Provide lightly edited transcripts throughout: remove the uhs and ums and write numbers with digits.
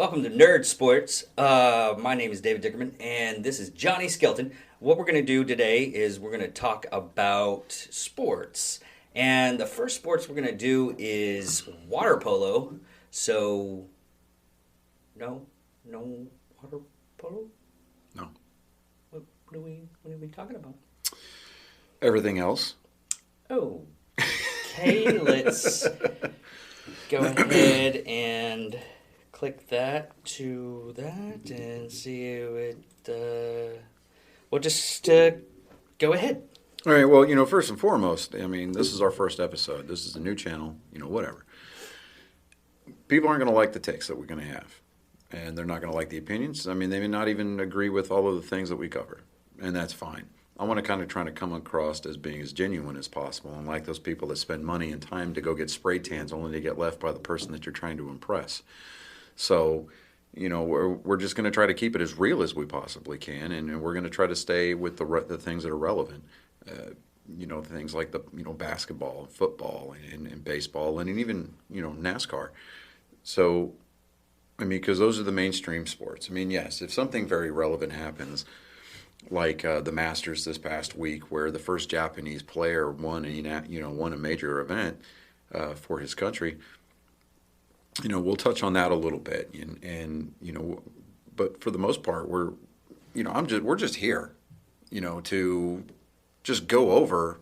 welcome to Nerd Sports. My name is David Dickerman, and this is Johnny Skelton. What we're going to do today is we're going to talk about sports. And the first sports we're going to do is water polo. So, no water polo? No. What are we talking about? Everything else? Oh, okay, let's go ahead and click that to that and see what, we'll just go ahead. All right, well, first and foremost, this is our first episode. This is a new channel, whatever. People aren't going to like the takes that we're going to have, and they're not going to like the opinions. They may not even agree with all of the things that we cover, and that's fine. I want to kind of try to come across as being as genuine as possible, unlike those people that spend money and time to go get spray tans only to get left by the person that you're trying to impress. So, we're just going to try to keep it as real as we possibly can, and we're going to try to stay with the things that are relevant. Things like the basketball, and football, and baseball, and even NASCAR. So, because those are the mainstream sports. Yes, if something very relevant happens, like the Masters this past week, where the first Japanese player won a major event for his country. We'll touch on that a little bit, but for the most part, we're just here, to just go over.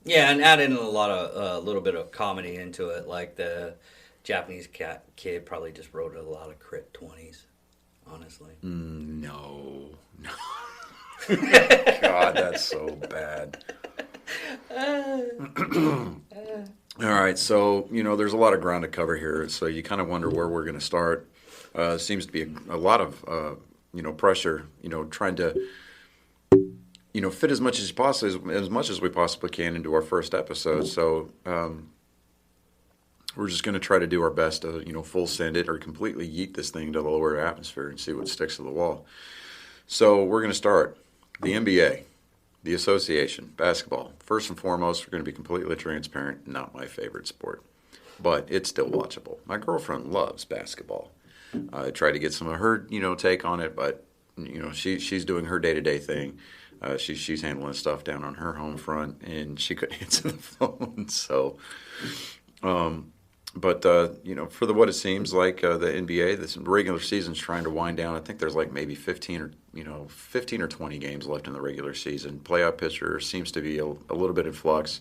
Yeah, and add in a little bit of comedy into it, like the Japanese kid probably just wrote a lot of crit 20s, honestly. No. God, that's so bad. All right, so, there's a lot of ground to cover here, so you kind of wonder where we're going to start. Seems to be a lot of, pressure, trying to, fit as much as we possibly can into our first episode. So we're just going to try to do our best to, full send it or completely yeet this thing to the lower atmosphere and see what sticks to the wall. So we're going to start. The NBA. The association, basketball. First and foremost, we're going to be completely transparent. Not my favorite sport, but it's still watchable. My girlfriend loves basketball. I try to get some of her, take on it, but she's doing her day-to-day thing. She's handling stuff down on her home front, and she couldn't answer the phone. So, for what it seems like the NBA, this regular season's trying to wind down. I think there's like maybe 15 or 20 games left in the regular season. Playoff picture seems to be a little bit in flux.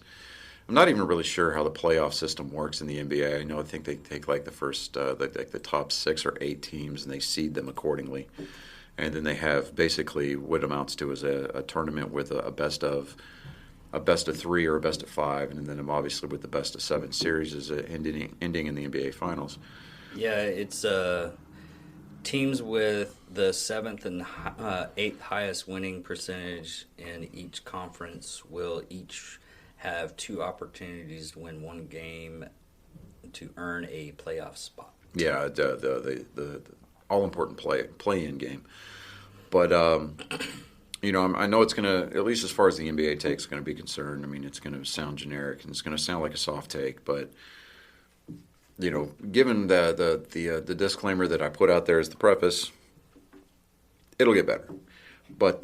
I'm not even really sure how the playoff system works in the NBA. I think they take like the first, the top 6 or 8 teams, and they seed them accordingly. And then they have basically what amounts to as a tournament with a best of 3 or a best of 5, and then obviously with the best of 7 series is ending in the NBA Finals. Yeah, it's teams with the 7th and 8th highest winning percentage in each conference will each have 2 opportunities to win 1 game to earn a playoff spot. Yeah, the all-important play-in game. But I know it's going to, at least as far as the NBA take is going to be concerned, it's going to sound generic and it's going to sound like a soft take, but, given the disclaimer that I put out there as the preface, it'll get better. But,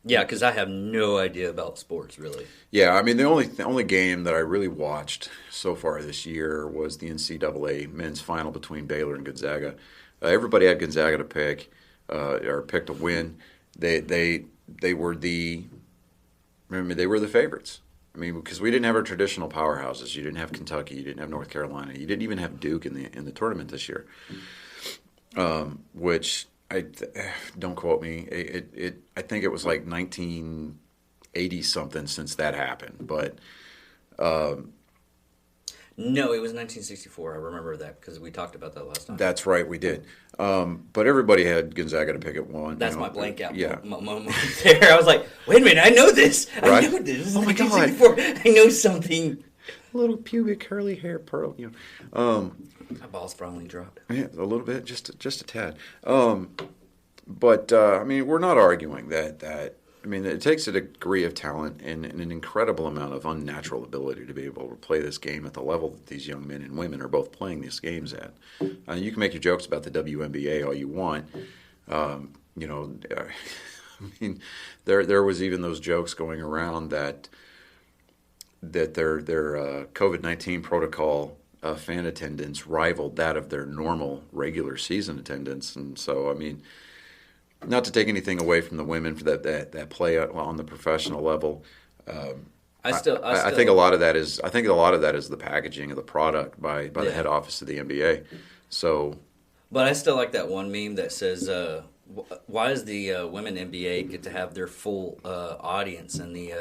yeah, because I have no idea about sports, really. Yeah, the only game that I really watched so far this year was the NCAA men's final between Baylor and Gonzaga. Everybody had Gonzaga to pick. Or picked to win. They were the favorites. Because we didn't have our traditional powerhouses. You didn't have Kentucky. You didn't have North Carolina. You didn't even have Duke in the tournament this year. Which don't quote me. I think it was like 1980 something since that happened. But no, it was 1964. I remember that because we talked about that last time. That's right, we did. But everybody had Gonzaga to pick at 1. That's my blank out moment there. I was like, wait a minute, I know this. Right? I know this. Oh my God. 1964. I know something. Little pubic curly hair pearl, My balls finally dropped. Yeah, a little bit, just a tad. But we're not arguing that I mean, it takes a degree of talent and an incredible amount of unnatural ability to be able to play this game at the level that these young men and women are both playing these games at. You can make your jokes about the WNBA all you want. You know, I mean, there was even those jokes going around that their COVID-19 protocol fan attendance rivaled that of their normal regular season attendance, and so I mean. Not to take anything away from the women for that play on the professional level, I think a lot of that is the packaging of the product by the head office of the NBA. So, but I still like that one meme that says, "Why does the women NBA get to have their full audience and the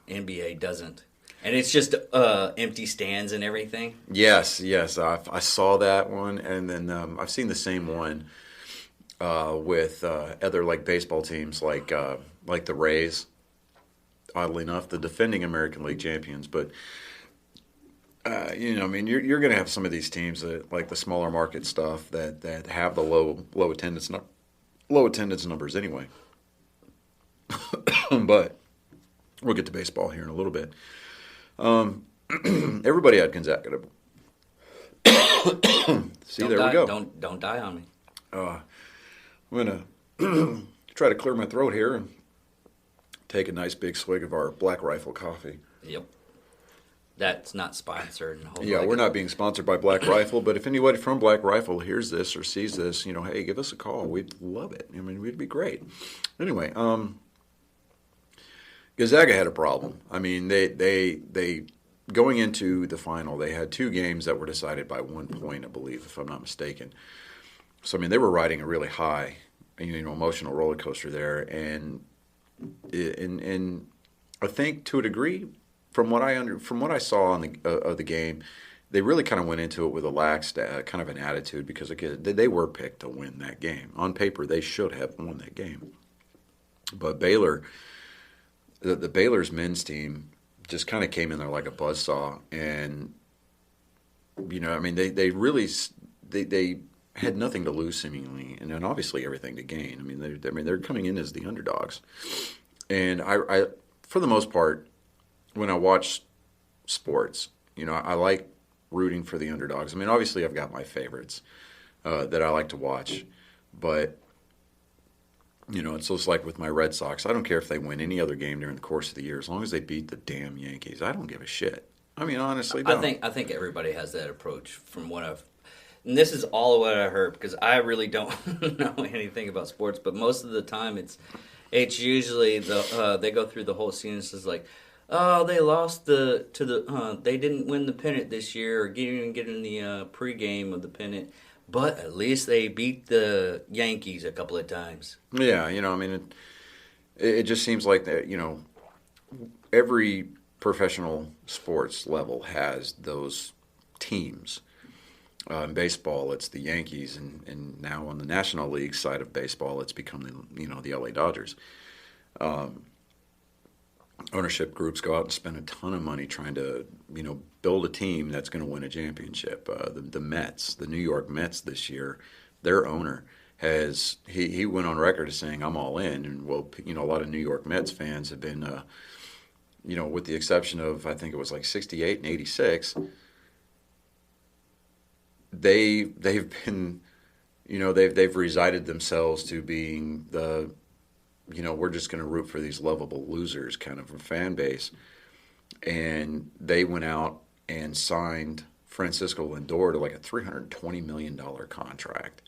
NBA doesn't?" And it's just empty stands and everything. Yes, I saw that one, and then I've seen the same one. With other like baseball teams like the Rays, oddly enough, the defending American League champions. But you know, I mean, you're going to have some of these teams that like the smaller market stuff that have the low attendance numbers anyway. But we'll get to baseball here in a little bit. Everybody had Gonzaga. See, there we go. Don't die on me. I'm going to try to clear my throat here and take a nice big swig of our Black Rifle coffee. Yep. That's not sponsored. Yeah, we're not being sponsored by Black Rifle, but if anybody from Black Rifle hears this or sees this, you know, hey, give us a call. We'd love it. I mean, we'd be great. Anyway, Gonzaga had a problem. I mean, they going into the final, they had 2 games that were decided by 1 point, I believe, if I'm not mistaken. So I mean, they were riding a really high, you know, emotional roller coaster there, and I think to a degree, from what I saw on of the game, they really kind of went into it with a lax kind of an attitude because again, they were picked to win that game. On paper, they should have won that game, but Baylor, the Baylor's men's team, just kind of came in there like a buzzsaw, and you know, I mean, they really had nothing to lose seemingly, and then obviously everything to gain. I mean, they're coming in as the underdogs, and I for the most part, when I watch sports, you know, I like rooting for the underdogs. I mean, obviously I've got my favorites that I like to watch, but you know, it's just like with my Red Sox. I don't care if they win any other game during the course of the year, as long as they beat the damn Yankees. I don't give a shit. I mean, honestly, don't. I think everybody has that approach from what I've. And this is all what I heard because I really don't know anything about sports, but most of the time it's usually they go through the whole scene and it's like, oh, they lost they didn't win the pennant this year or didn't get in the pregame of the pennant, but at least they beat the Yankees a couple of times. Yeah, you know, I mean, it just seems like that. You know, every professional sports level has those teams. In baseball, it's the Yankees, and now on the National League side of baseball, it's become the LA Dodgers. Ownership groups go out and spend a ton of money trying to build a team that's going to win a championship. The Mets, the New York Mets this year, their owner has he went on record as saying I'm all in, and a lot of New York Mets fans have been with the exception of I think it was like 68 and 86. They've been, they've resided themselves to being the, we're just going to root for these lovable losers kind of a fan base. And they went out and signed Francisco Lindor to like a $320 million contract.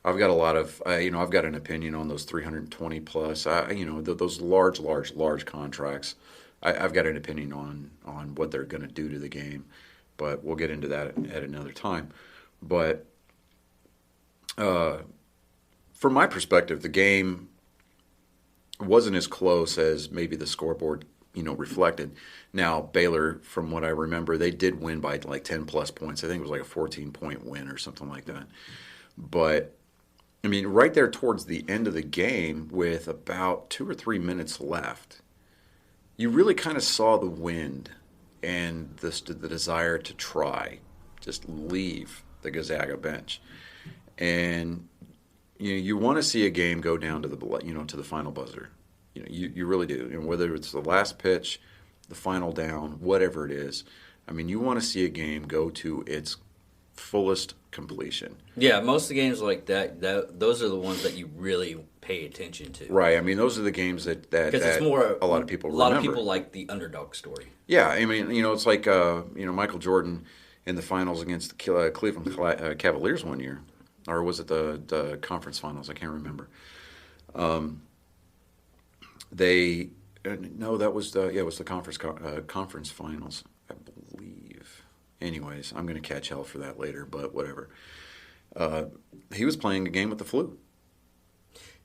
I've got a lot of, I've got an opinion on those 320 plus, those large contracts. I've got an opinion on what they're going to do to the game. But we'll get into that at another time. But from my perspective, the game wasn't as close as maybe the scoreboard, reflected. Now, Baylor, from what I remember, they did win by like 10 plus points. I think it was like a 14-point win or something like that. But, I mean, right there towards the end of the game with about 2 or 3 minutes left, you really kind of saw the wind and the desire to try, just leave the Gonzaga bench, and you want to see a game go down to the to the final buzzer. You really do. And whether it's the last pitch, the final down, whatever it is, I mean, you want to see a game go to its fullest completion. Yeah, most of the games like that those are the ones that you really pay attention to. Right. I mean, those are the games that It's more a lot of people a remember. lot of people like the underdog story. Yeah, I mean, it's like Michael Jordan in the finals against the Cleveland Cavaliers one year, or was it the conference finals? I can't remember. That was the conference finals, I believe. Anyways, I'm going to catch hell for that later, but whatever. He was playing a game with the flu.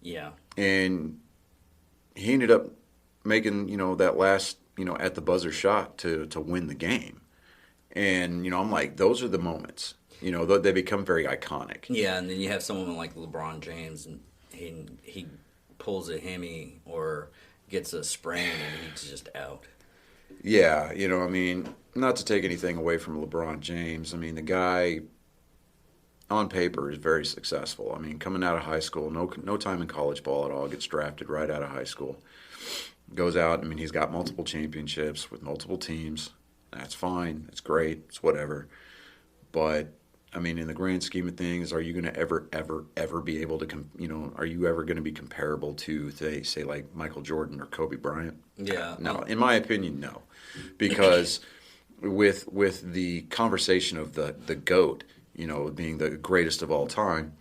Yeah. And he ended up making, that last, at the buzzer shot to win the game. And, I'm like, those are the moments. They become very iconic. Yeah, and then you have someone like LeBron James, and he pulls a hemi or gets a sprain, and he's just out. Yeah, I mean, not to take anything away from LeBron James. I mean, the guy on paper is very successful. I mean, coming out of high school, no time in college ball at all, gets drafted right out of high school. Goes out, I mean, he's got multiple championships with multiple teams. That's fine. That's great. It's whatever. But, I mean, in the grand scheme of things, are you going to ever be able to, are you ever going to be comparable to, say, like Michael Jordan or Kobe Bryant? Yeah. No, in my opinion, no. Because with the conversation of the GOAT, being the greatest of all time,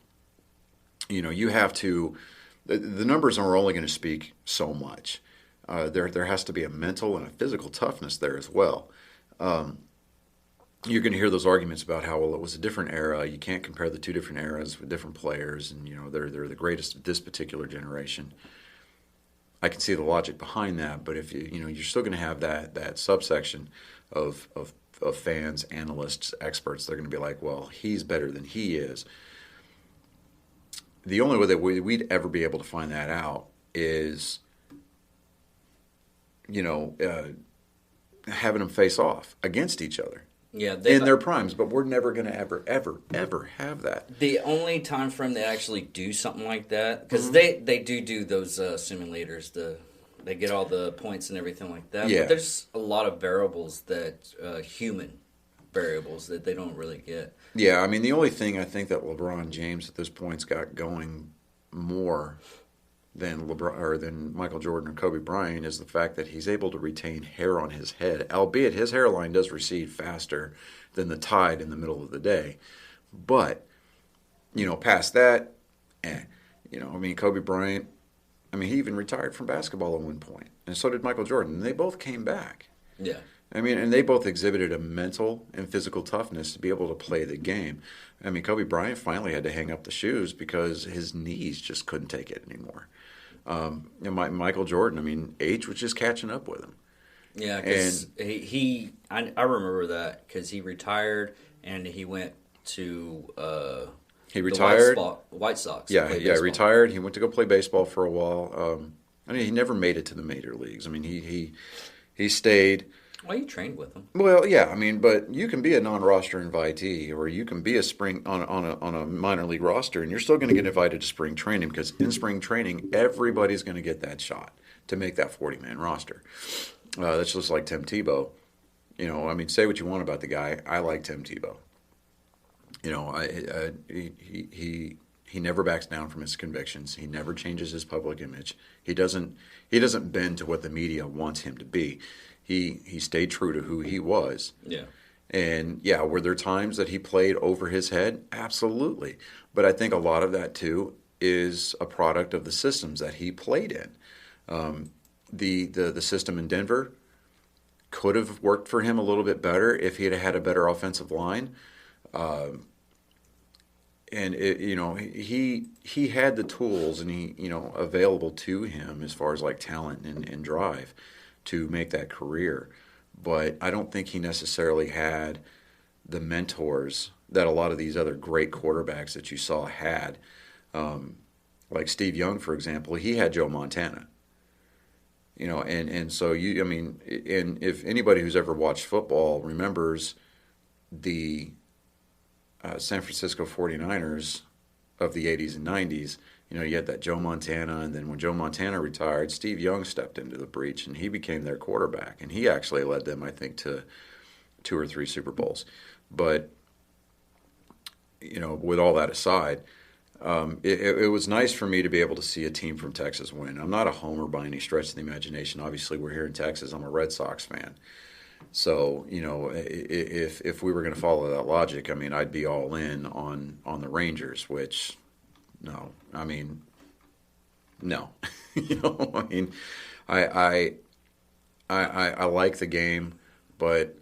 you have to, the numbers are only going to speak so much. There has to be a mental and a physical toughness there as well. You're going to hear those arguments about how, well, it was a different era. You can't compare the two different eras with different players, and they're the greatest of this particular generation. I can see the logic behind that, but if you're still going to have that subsection of fans, analysts, experts. They're going to be like, well, he's better than he is. The only way that we'd ever be able to find that out is, having them face off against each other. Yeah, in their primes, but we're never going to ever have that. The only time frame they actually do something like that, because they do those simulators, they get all the points and everything like that. Yeah. But there's a lot of variables human variables that they don't really get. Yeah, I mean, the only thing I think that LeBron James at this point's got going more than than Michael Jordan or Kobe Bryant is the fact that he's able to retain hair on his head, albeit his hairline does recede faster than the tide in the middle of the day. But, past that, Kobe Bryant, he even retired from basketball at one point, and so did Michael Jordan, and they both came back. Yeah. And they both exhibited a mental and physical toughness to be able to play the game. Kobe Bryant finally had to hang up the shoes because his knees just couldn't take it anymore. Michael Jordan, age was just catching up with him. Yeah, because I remember that because he retired and he went to he retired the White Sox. Yeah, he retired. He went to go play baseball for a while. He never made it to the major leagues. He stayed. Well, you trained with him. Well, yeah, but you can be a non-roster invitee, or you can be a spring on a minor league roster, and you're still going to get invited to spring training because in spring training, everybody's going to get that shot to make that 40-man roster. That's just like Tim Tebow. Say what you want about the guy. I like Tim Tebow. He never backs down from his convictions. He never changes his public image. He doesn't bend to what the media wants him to be. He stayed true to who he was. Yeah. And, yeah, were there times that he played over his head? Absolutely. But I think a lot of that, too, is a product of the systems that he played in. The system in Denver could have worked for him a little bit better if he had a better offensive line. He had the tools and he available to him as far as like talent and drive to make that career, but I don't think he necessarily had the mentors that a lot of these other great quarterbacks that you saw had. Like Steve Young, for example, he had Joe Montana. And so and if anybody who's ever watched football remembers the San Francisco 49ers of the 80s and 90s, You had that Joe Montana, and then when Joe Montana retired, Steve Young stepped into the breach, and he became their quarterback, and he actually led them, I think, to 2 or 3 Super Bowls. But with all that aside, it was nice for me to be able to see a team from Texas win. I'm not a homer by any stretch of the imagination. Obviously, we're here in Texas. I'm a Red Sox fan. So, if we were going to follow that logic, I mean, I'd be all in on the Rangers, which, no. I mean, no. I mean, I like the game, but,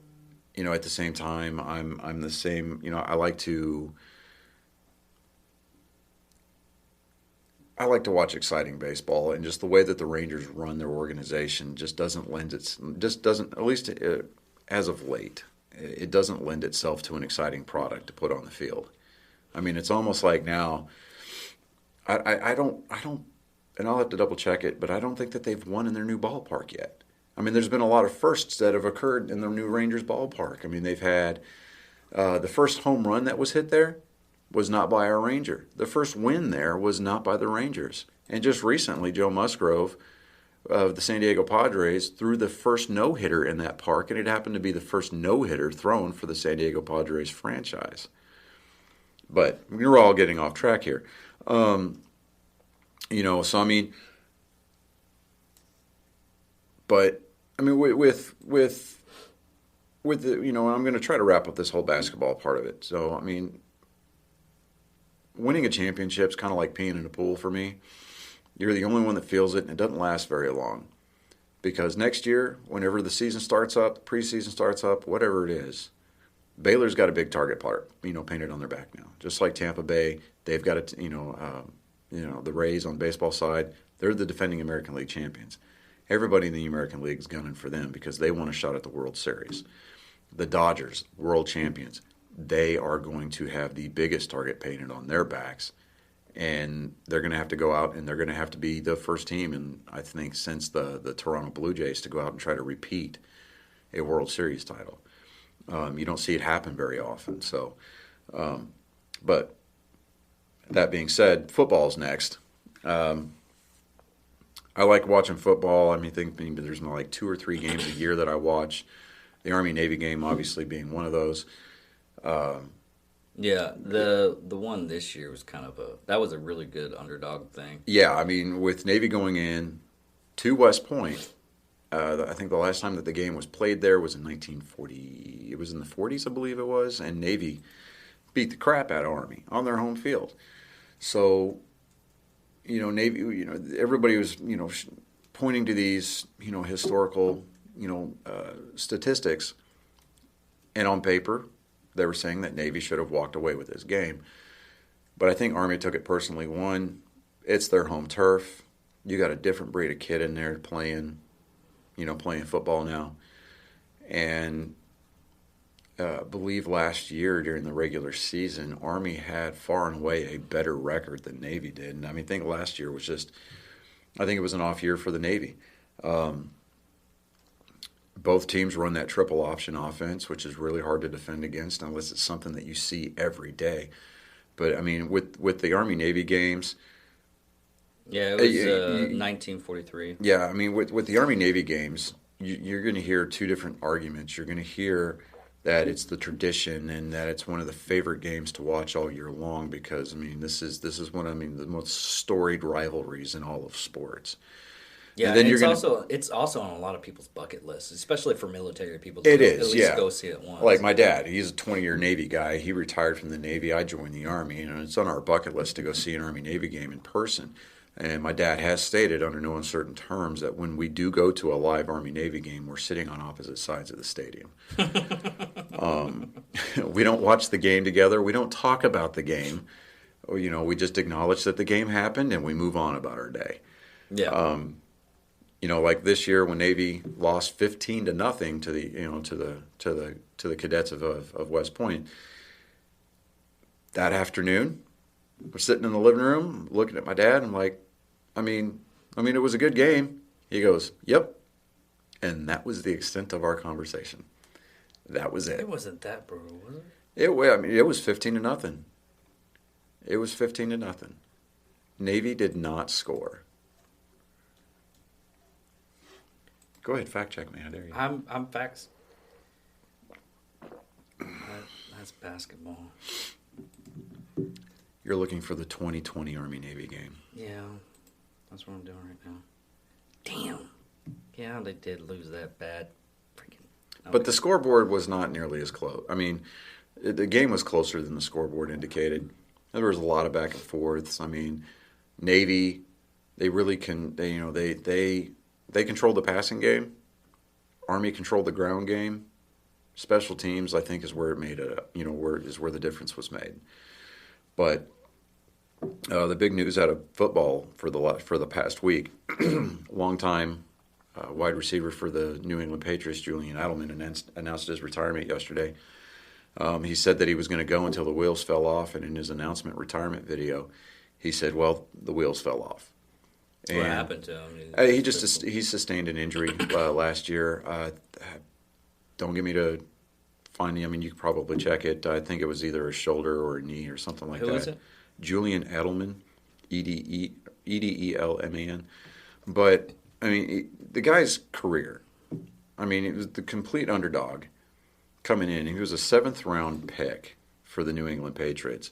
at the same time, I'm the same, I like to watch exciting baseball, and just the way that the Rangers run their organization just doesn't at least as of late, it doesn't lend itself to an exciting product to put on the field. I mean, it's almost like now, I don't, and I'll have to double check it, but I don't think that they've won in their new ballpark yet. I mean, there's been a lot of firsts that have occurred in the new Rangers ballpark. I mean, they've had the first home run that was hit there was not by our Ranger. The first win there was not by the Rangers. And just recently, Joe Musgrove of the San Diego Padres threw the first no-hitter in that park, and it happened to be the first no-hitter thrown for the San Diego Padres franchise. But we're all getting off track here. So I mean, but I mean with the I'm going to try to wrap up this whole basketball part of it. So I mean, winning a championship is kind of like peeing in a pool for me. You're the only one that feels it, and it doesn't last very long. Because next year, whenever the season starts up, the preseason starts up, whatever it is, Baylor's got a big target part, painted on their back now. Just like Tampa Bay, they've got the Rays on the baseball side, they're the defending American League champions. Everybody in the American League is gunning for them because they want a shot at the World Series. The Dodgers, world champions, they are going to have the biggest target painted on their backs, and they're going to have to go out and they're going to have to be the first team, and I think since the Toronto Blue Jays, to go out and try to repeat a World Series title. You don't see it happen very often. So, but that being said, football's next. I like watching football. I mean, maybe there's like 2 or 3 games a year that I watch. The Army-Navy game obviously being one of those. Yeah, the one this year was that was a really good underdog thing. Yeah, I mean, with Navy going in to West Point, I think the last time that the game was played there was in 1940. It was in the 40s, I believe it was, and Navy beat the crap out of Army on their home field. So, Navy, everybody was, pointing to these, historical, statistics, and on paper, they were saying that Navy should have walked away with this game. But I think Army took it personally. One, it's their home turf. You got a different breed of kid in there playing football now. And I believe last year during the regular season, Army had far and away a better record than Navy did. And I think last year was I think it was an off year for the Navy. Both teams run that triple option offense, which is really hard to defend against unless it's something that you see every day. But, I mean, with the Army-Navy games... Yeah, it was 1943. Yeah, I mean, with the Army-Navy games, you're going to hear 2 different arguments. You're going to hear that it's the tradition and that it's one of the favorite games to watch all year long because, I mean, this is the most storied rivalries in all of sports. Yeah, and then it's also on a lot of people's bucket lists, especially for military people. It is, at least go see it once. Like my dad, he's a 20-year Navy guy. He retired from the Navy. I joined the Army, and it's on our bucket list to go see an Army-Navy game in person. And my dad has stated under no uncertain terms that when we do go to a live Army-Navy game, we're sitting on opposite sides of the stadium. We don't watch the game together. We don't talk about the game. We just acknowledge that the game happened, and we move on about our day. Yeah. Like this year when Navy lost 15-0 to the cadets of West Point. That afternoon, we're sitting in the living room looking at my dad. I'm like, I mean, it was a good game. He goes, "Yep," and that was the extent of our conversation. That was it. It wasn't that brutal, was it? It was 15-0. It was 15-0. Navy did not score. Go ahead, fact check me. How dare you? I'm facts. That's basketball. You're looking for the 2020 Army-Navy game. Yeah, that's what I'm doing right now. Damn. Yeah, they did lose that bad. Freaking. Okay. But the scoreboard was not nearly as close. I mean, the game was closer than the scoreboard indicated. There was a lot of back and forths. I mean, Navy, they really can. They controlled the passing game. Army controlled the ground game. Special teams, I think, is where it made it. Where the difference was made. But the big news out of football for the past week, longtime wide receiver for the New England Patriots, Julian Edelman, announced his retirement yesterday. He said that he was going to go until the wheels fell off, and in his announcement retirement video, he said, "Well, the wheels fell off." What happened to him? He sustained an injury last year. Don't get me to find. I mean, you could probably check it. I think it was either a shoulder or a knee or something like that. Who is it? Julian Edelman, Edelman. But I mean, the guy's career. I mean, it was the complete underdog coming in. He was a 7th-round pick for the New England Patriots.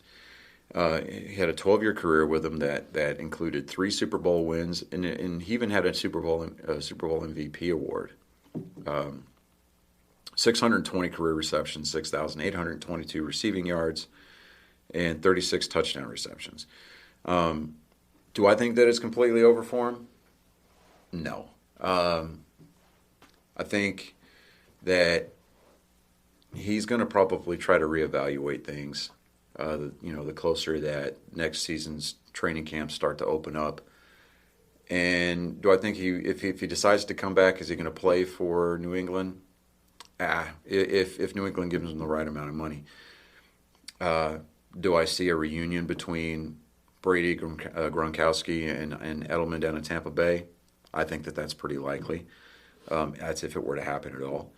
He had a 12-year career with them that included 3 Super Bowl wins, and he even had a Super Bowl MVP award. 620 career receptions, 6,822 receiving yards, and 36 touchdown receptions. Do I think that it's completely over for him? No. I think that he's going to probably try to reevaluate things. The closer that next season's training camps start to open up. And do I think if he decides to come back, is he going to play for New England? If New England gives him the right amount of money. Do I see a reunion between Brady, Gronkowski, and Edelman down in Tampa Bay? I think that's pretty likely. That's if it were to happen at all.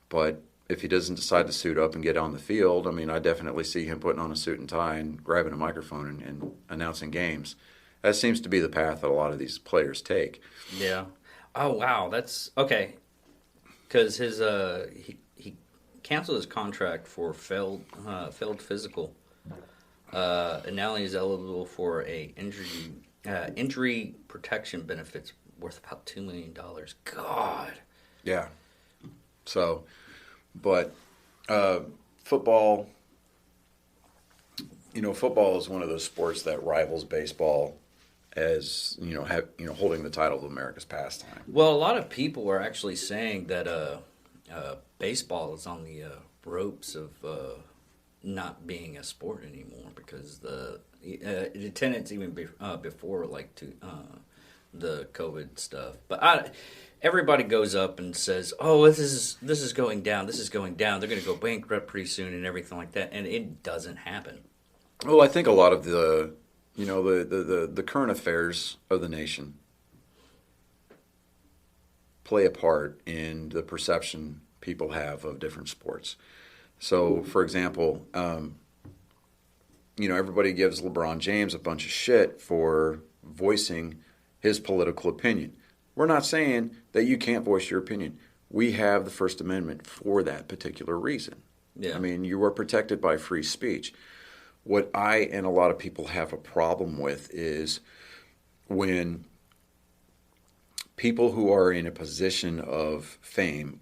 But if he doesn't decide to suit up and get on the field, I mean, I definitely see him putting on a suit and tie and grabbing a microphone and announcing games. That seems to be the path that a lot of these players take. Yeah. Oh wow, that's okay. Because his he canceled his contract for failed physical, and now he's eligible for a injury protection benefits worth about $2 million. God. Yeah. So, but football, football is one of those sports that rivals baseball as holding the title of America's pastime. Well, a lot of people are actually saying that baseball is on the ropes of not being a sport anymore because the attendance even before the COVID stuff. But everybody goes up and says, "Oh, this is going down. This is going down. They're going to go bankrupt pretty soon and everything like that," and it doesn't happen. Well, I think a lot of the current affairs of the nation play a part in the perception people have of different sports. So, for example, everybody gives LeBron James a bunch of shit for voicing his political opinion. We're not saying that you can't voice your opinion. We have the First Amendment for that particular reason. Yeah. I mean, you are protected by free speech. What I and a lot of people have a problem with is when people who are in a position of fame,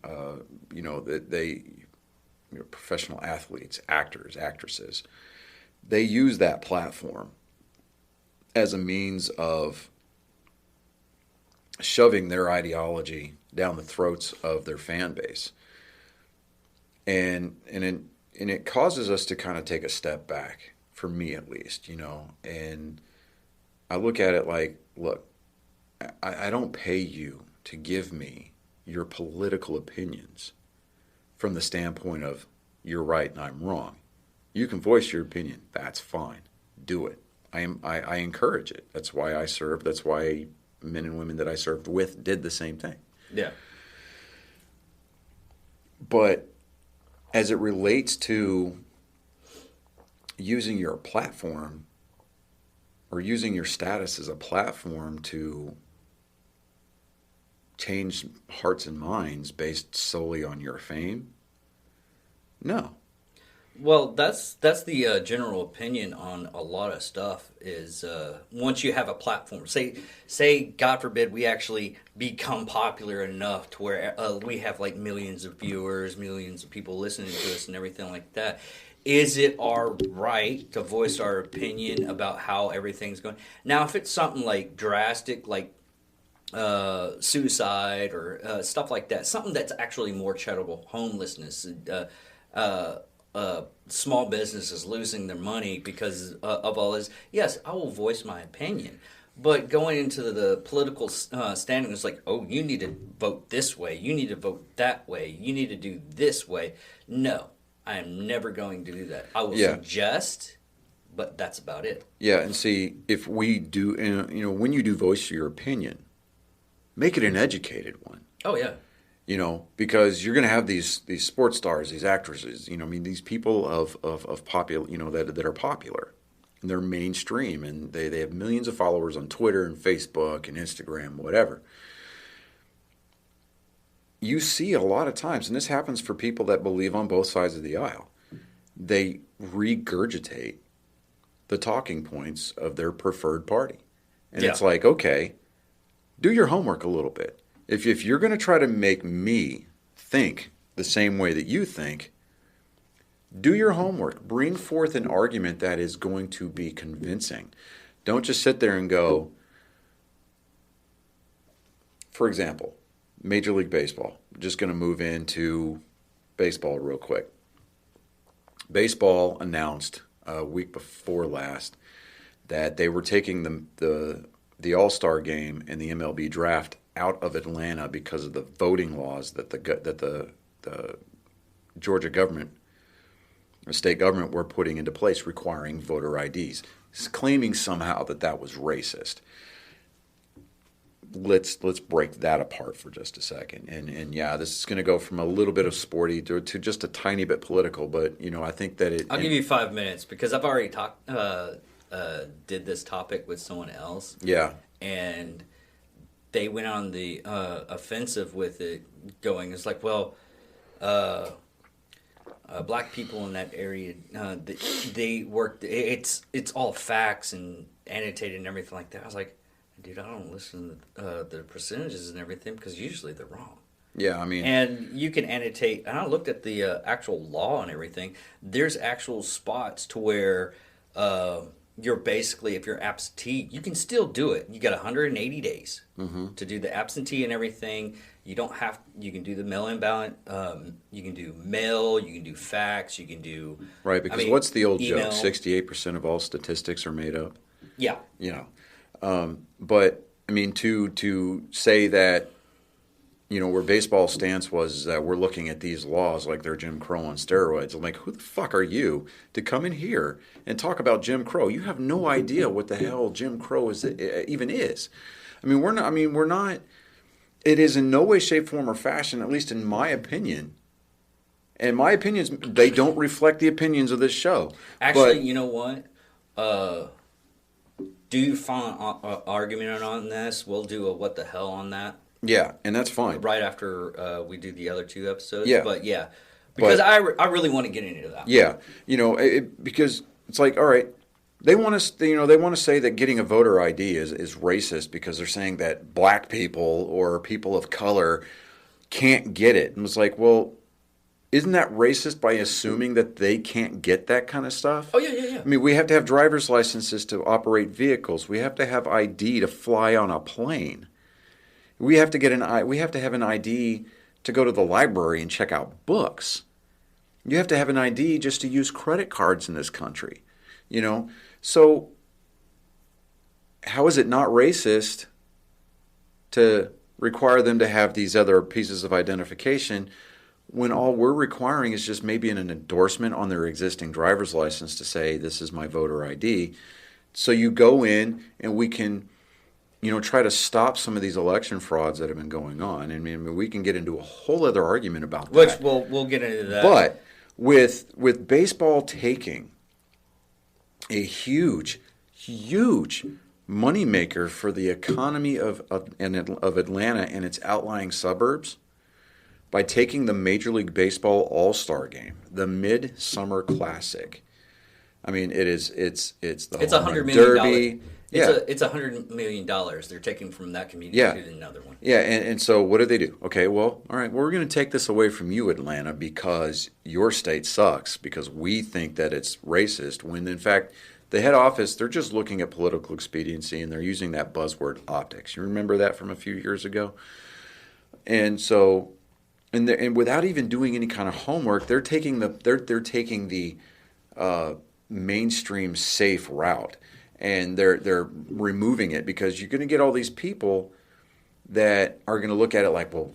professional athletes, actors, actresses, they use that platform as a means of shoving their ideology down the throats of their fan base. And it causes us to kind of take a step back, for me at least, and I look at it like, look, I don't pay you to give me your political opinions from the standpoint of you're right and I'm wrong. You can voice your opinion. That's fine. Do it. I encourage it. That's why I served. That's why men and women that I served with did the same thing. Yeah. But as it relates to using your platform or using your status as a platform to change hearts and minds based solely on your fame? No. Well, that's the general opinion on a lot of stuff. Is once you have a platform, say God forbid we actually become popular enough to where we have like millions of viewers, millions of people listening to us, and everything like that. Is it our right to voice our opinion about how everything's going? Now, if it's something like drastic, like suicide or stuff like that, something that's actually more charitable, homelessness, small businesses losing their money because of all this, yes, I will voice my opinion. But going into the political standing, it's like, oh, you need to vote this way, you need to vote that way, you need to do this way. No, I am never going to do that. I will suggest, but that's about it. Yeah, and see, if we do, when you do voice your opinion, make it an educated one. Oh, yeah. Because you're going to have these sports stars, these actresses, these people of popular, that are popular. And they're mainstream, and they have millions of followers on Twitter and Facebook and Instagram, whatever. You see a lot of times, and this happens for people that believe on both sides of the aisle, they regurgitate the talking points of their preferred party. And it's like, okay, do your homework a little bit. If you're going to try to make me think the same way that you think, do your homework. Bring forth an argument that is going to be convincing. Don't just sit there and go, for example, Major League Baseball. I'm just going to move into baseball real quick. Baseball announced a week before last that they were taking the All-Star game and the MLB draft out of Atlanta because of the voting laws that the Georgia government, the state government, were putting into place requiring voter IDs. It's claiming somehow that was racist. Let's break that apart for just a second. And yeah, this is going to go from a little bit of sporty to just a tiny bit political, but I think that I'll give you 5 minutes because I've already did this topic with someone else. Yeah. And they went on the offensive with it, going, it's like, well, black people in that area, they work. It's all facts and annotated and everything like that. I was like, dude, I don't listen to the percentages and everything because usually they're wrong. Yeah, I mean, and you can annotate. And I looked at the actual law and everything. There's actual spots to where you're basically, if you're absentee, you can still do it. You got 180 days to do the absentee and everything. You don't have. You can do the mail-in ballot. You can do mail. You can do fax. You can do right. Because what's the old email. joke? 68% of all statistics are made up. Yeah. But I mean, to say that, where baseball's stance was that we're looking at these laws like they're Jim Crow on steroids. I'm like, who the fuck are you to come in here and talk about Jim Crow? You have no idea what the hell Jim Crow even is. We're not. It is in no way, shape, form, or fashion, at least in my opinion. And my opinions, they don't reflect the opinions of this show. Actually, you know what? Do you find an argument on this? We'll do a what the hell on that. Yeah, and that's fine. Right after we do the other 2 episodes. Yeah. But yeah, because I really want to get into that. Yeah, because it's like, all right, they want to, they want to say that getting a voter ID is racist because they're saying that black people or people of color can't get it. And it's like, well, isn't that racist by assuming that they can't get that kind of stuff? Oh, yeah. We have to have driver's licenses to operate vehicles. We have to have ID to fly on a plane. We have to have an ID to go to the library and check out books. You have to have an ID just to use credit cards in this country. So how is it not racist to require them to have these other pieces of identification when all we're requiring is just maybe an endorsement on their existing driver's license to say, this is my voter ID. So you go in and we can, try to stop some of these election frauds that have been going on. We can get into a whole other argument about that. Which we'll get into that. But with baseball taking a huge huge moneymaker for the economy of Atlanta and its outlying suburbs by taking the Major League Baseball All-Star Game, the Midsummer Classic. I mean, it's the It's Home $100 Run million. Derby. It's $100 million they're taking from that community to another one. Yeah, and so what do? Okay, well, all right, we're going to take this away from you, Atlanta, because your state sucks, because we think that it's racist, when in fact the head office, they're just looking at political expediency, and they're using that buzzword optics. You remember that from a few years ago? And so, and without even doing any kind of homework, they're taking the mainstream safe route, and they're removing it, because you're going to get all these people that are going to look at it like, well,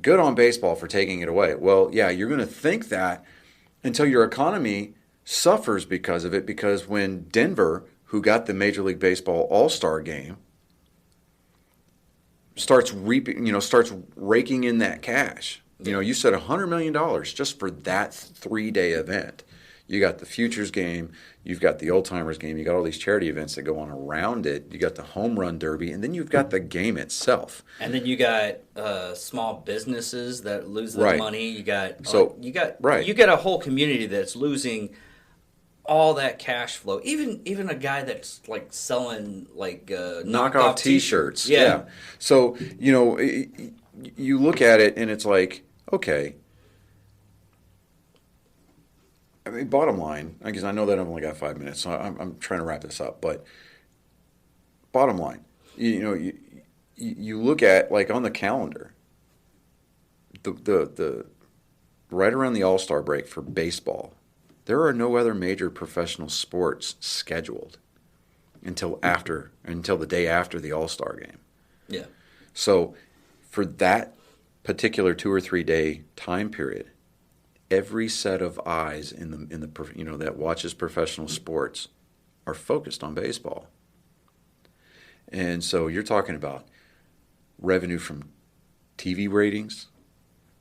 good on baseball for taking it away. Well, yeah, you're going to think that until your economy suffers because of it, because when Denver, who got the Major League Baseball All-Star Game, starts raking in that cash. You said $100 million just for that 3-day event. You got the Futures game, you've got the Old Timers game, you got all these charity events that go on around it, you got the Home Run Derby, and then you've got the game itself. And then you got small businesses that lose their money. You got a whole community that's losing all that cash flow. Even a guy that's like selling like knockoff T-shirts. Yeah. So you look at it and it's like, okay. I mean, bottom line, because I know that I've only got 5 minutes, so I'm trying to wrap this up. But bottom line, you look at, like, on the calendar, the right around the All-Star break for baseball, there are no other major professional sports scheduled until the day after the All-Star game. Yeah. So for that particular 2 or 3 day time period, every set of eyes in the that watches professional sports are focused on baseball. And so you're talking about revenue from TV ratings,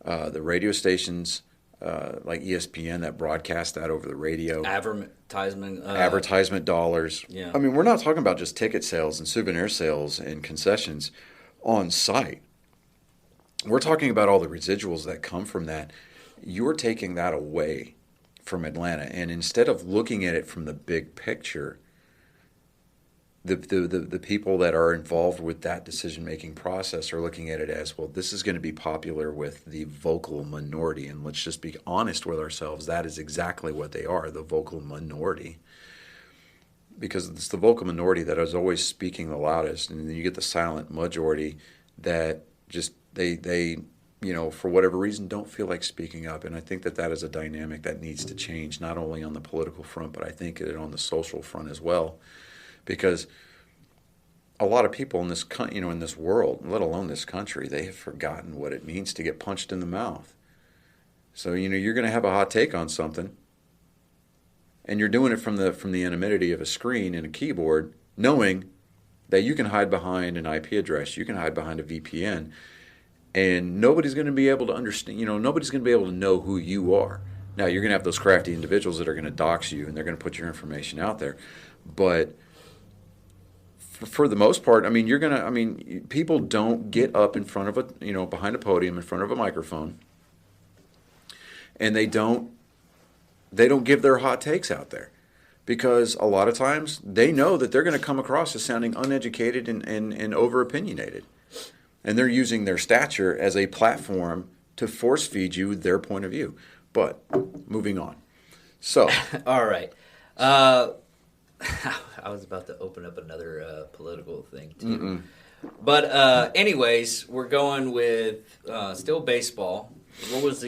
the radio stations like ESPN that broadcast that over the radio. Advertisement dollars. Yeah. I mean, we're not talking about just ticket sales and souvenir sales and concessions on site. We're talking about all the residuals that come from that. You're taking that away from Atlanta, and instead of looking at it from the big picture, the people that are involved with that decision-making process are looking at it as, well, this is going to be popular with the vocal minority, and let's just be honest with ourselves, that is exactly what they are, the vocal minority. Because it's the vocal minority that is always speaking the loudest, and then you get the silent majority that just, they for whatever reason, don't feel like speaking up. And I think that is a dynamic that needs to change, not only on the political front, but I think on the social front as well. Because a lot of people in this in this world, let alone this country, they have forgotten what it means to get punched in the mouth. So you're going to have a hot take on something, and you're doing it from the anonymity of a screen and a keyboard, knowing that you can hide behind an IP address, you can hide behind a VPN, and nobody's going to be able to understand. Nobody's going to be able to know who you are. Now you're going to have those crafty individuals that are going to dox you, and they're going to put your information out there, but for the most part, people don't get up in front of behind a podium in front of a microphone, and they don't give their hot takes out there, because a lot of times they know that they're going to come across as sounding uneducated and over opinionated, and they're using their stature as a platform to force feed you their point of view. But moving on, so all right. I was about to open up another political thing too. Mm-mm. But anyways, we're going with still baseball. What was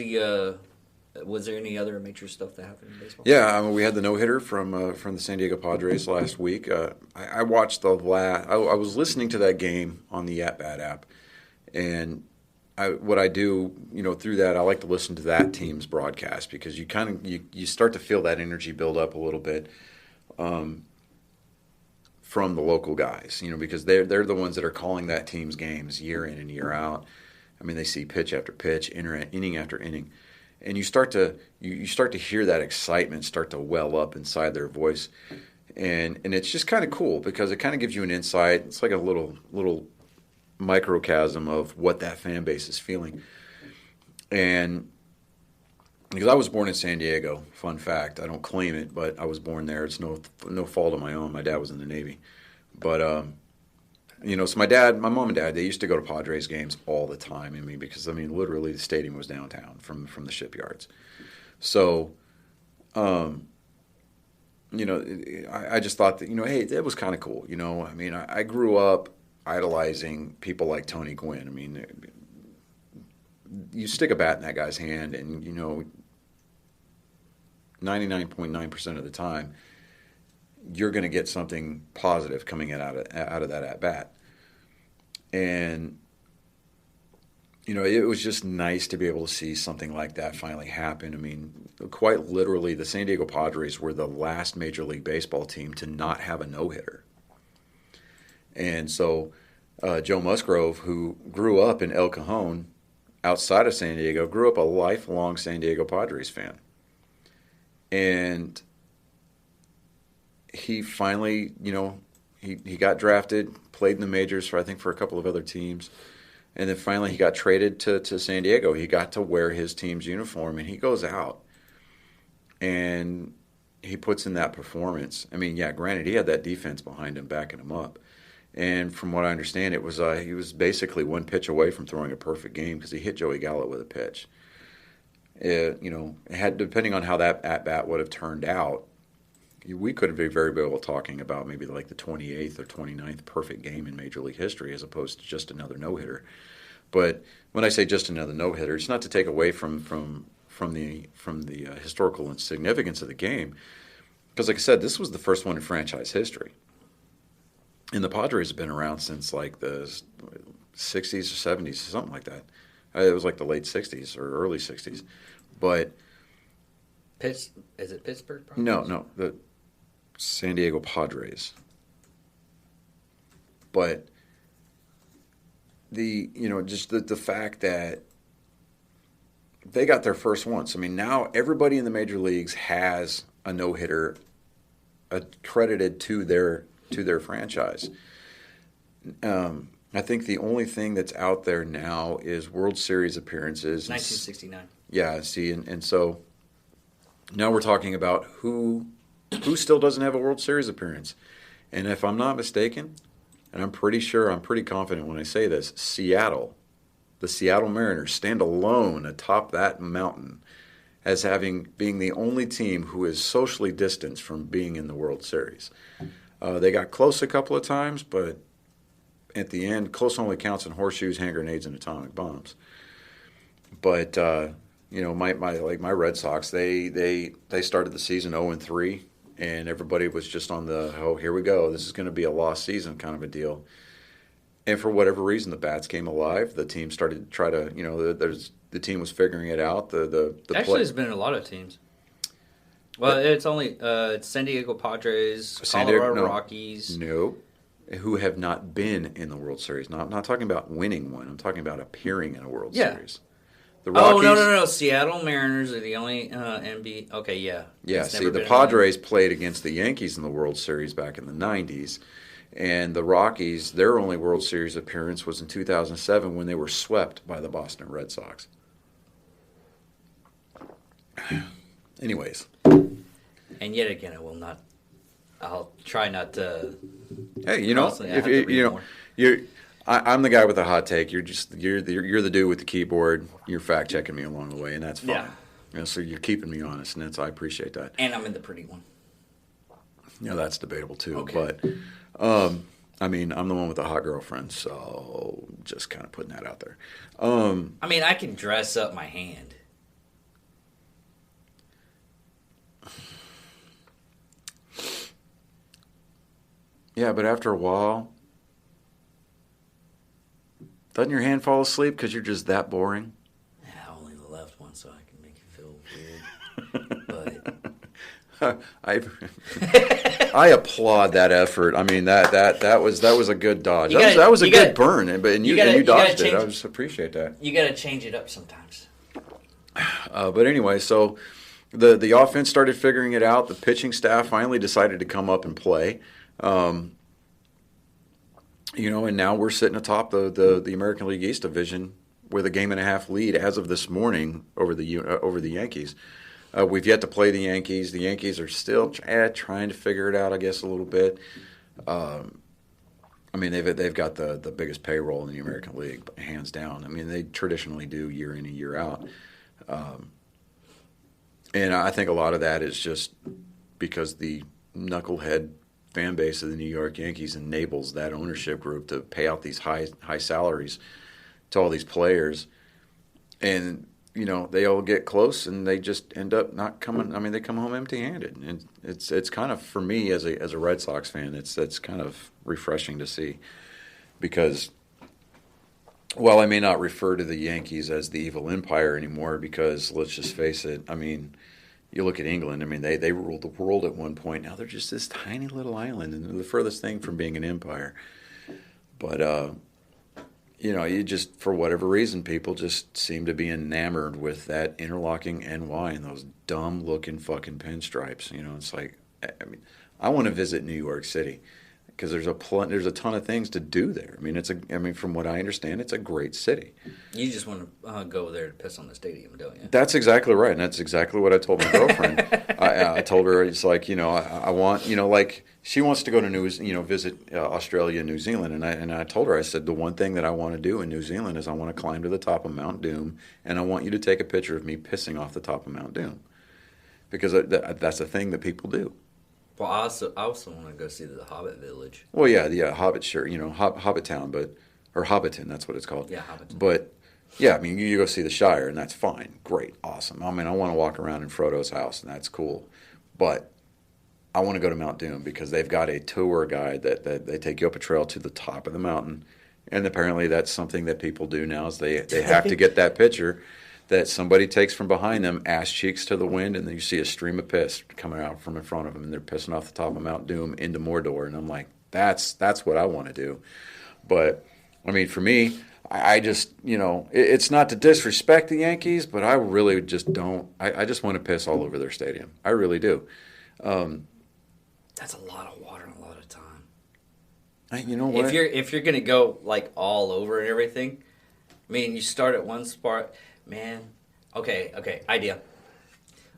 was there any other major stuff that happened in baseball? Yeah, we had the no-hitter from the San Diego Padres last week. I watched I was listening to that game on the At-Bat app, and what I do, through that, I like to listen to that team's broadcast, because you start to feel that energy build up a little bit. From the local guys, because they're the ones that are calling that team's games year in and year out. I mean, they see pitch after pitch, inning after inning, and you start to hear that excitement start to well up inside their voice. and it's just kind of cool because it kind of gives you an insight. It's like a little microcosm of what that fan base is feeling. And because I was born in San Diego, fun fact, I don't claim it, but I was born there. It's no fault of my own. My dad was in the Navy, but so my mom and dad, they used to go to Padres games all the time. Because literally the stadium was downtown from the shipyards. So, I just thought that, hey, that was kind of cool. I grew up idolizing people like Tony Gwynn. You stick a bat in that guy's hand, and 99.9% of the time, you're going to get something positive coming out of that at bat. And it was just nice to be able to see something like that finally happen. Quite literally, the San Diego Padres were the last Major League Baseball team to not have a no-hitter. And so Joe Musgrove, who grew up in El Cajon, outside of San Diego, grew up a lifelong San Diego Padres fan. And he finally, he got drafted, played in the majors for a couple of other teams. And then finally he got traded to San Diego. He got to wear his team's uniform, and he goes out and he puts in that performance. Granted, he had that defense behind him, backing him up. And from what I understand, it was he was basically one pitch away from throwing a perfect game because he hit Joey Gallo with a pitch. Depending on how that at-bat would have turned out, we could be very well talking about maybe like the 28th or 29th perfect game in Major League history as opposed to just another no-hitter. But when I say just another no-hitter, it's not to take away from the historical significance of the game, because like I said, this was the first one in franchise history. And the Padres have been around since like the 60s or 70s, something like that. It was like the late 60s or early 60s. But is it Pittsburgh? Padres? No, the San Diego Padres. But just the fact that they got their first once. Now everybody in the major leagues has a no-hitter accredited to their franchise. I think the only thing that's out there now is World Series appearances. 1969. Yeah, see, and so now we're talking about who still doesn't have a World Series appearance. And if I'm not mistaken, and I'm pretty confident when I say this, the Seattle Mariners stand alone atop that mountain as being the only team who is socially distanced from being in the World Series. They got close a couple of times, but at the end, close only counts in horseshoes, hand grenades, and atomic bombs. But my Red Sox, they started the season 0-3, and everybody was just on here we go, this is going to be a lost season kind of a deal. And for whatever reason, the bats came alive. The team started to try to, the team was figuring it out. There's been a lot of teams. Well, it's only it's San Diego Padres, Colorado Rockies. No, who have not been in the World Series. Not talking about winning one. I'm talking about appearing in a World Series. The Rockies, no. Seattle Mariners are the only NB. Okay, yeah. Yeah, see, the Padres played against the Yankees in the World Series back in the 90s. And the Rockies, their only World Series appearance was in 2007 when they were swept by the Boston Red Sox. Anyways. And yet again, I'll try not to. Hey, I'm the guy with the hot take. You're the dude with the keyboard. You're fact checking me along the way, and that's fine. Yeah. So you're keeping me honest, and I appreciate that. And I'm in the pretty one. Yeah, that's debatable too. Okay. But I'm the one with the hot girlfriend, so just kind of putting that out there. I can dress up my hand. Yeah, but after a while, doesn't your hand fall asleep because you're just that boring? Yeah, only the left one, so I can make you feel weird. But I applaud that effort. That was a good dodge. That was a good burn, and you dodged it. I just appreciate that. You got to change it up sometimes. But anyway, so the offense started figuring it out. The pitching staff finally decided to come up and play. And now we're sitting atop the American League East division with a 1.5 game lead as of this morning over the Yankees. We've yet to play the Yankees. The Yankees are still trying to figure it out, I guess, a little bit. They've got the biggest payroll in the American League, hands down. I mean, they traditionally do year in and year out. And I think a lot of that is just because the knucklehead fan base of the New York Yankees enables that ownership group to pay out these high salaries to all these players. And, they all get close and they just end up not coming. I mean, they come home empty-handed. And it's kind of, for me as a Red Sox fan, it's kind of refreshing to see. Because while I may not refer to the Yankees as the evil empire anymore, because let's just face it, I mean, you look at England, I mean, they ruled the world at one point. Now they're just this tiny little island and they're the furthest thing from being an empire. But, you just, for whatever reason, people just seem to be enamored with that interlocking NY and those dumb-looking fucking pinstripes. It's like, I mean, I want to visit New York City because there's a ton of things to do there. I mean, from what I understand, it's a great city. You just want to go there to piss on the stadium, don't you? That's exactly right, and that's exactly what I told my girlfriend. I told her, it's like, I want, like, she wants to go to visit Australia and New Zealand, and I told her, I said, the one thing that I want to do in New Zealand is I want to climb to the top of Mount Doom, and I want you to take a picture of me pissing off the top of Mount Doom, because that's a thing that people do. Well, I also want to go see the Hobbit Village. Well, yeah, Hobbit, sure, Hobbit Town, or Hobbiton, that's what it's called. Yeah, Hobbiton. But yeah, I mean, you go see the Shire, and that's fine, great, awesome. I mean, I want to walk around in Frodo's house, and that's cool. But I want to go to Mount Doom because they've got a tour guide that they take you up a trail to the top of the mountain, and apparently that's something that people do now is they have to get that picture that somebody takes from behind them, ass cheeks to the wind, and then you see a stream of piss coming out from in front of them, and they're pissing off the top of Mount Doom into Mordor, and I'm like, that's what I want to do. But, I mean, for me, I just, it's not to disrespect the Yankees, but I really just don't. I just want to piss all over their stadium. I really do. That's a lot of water and a lot of time. You know what? If you're gonna go like all over and everything, I mean, you start at one spot, man. Okay, idea.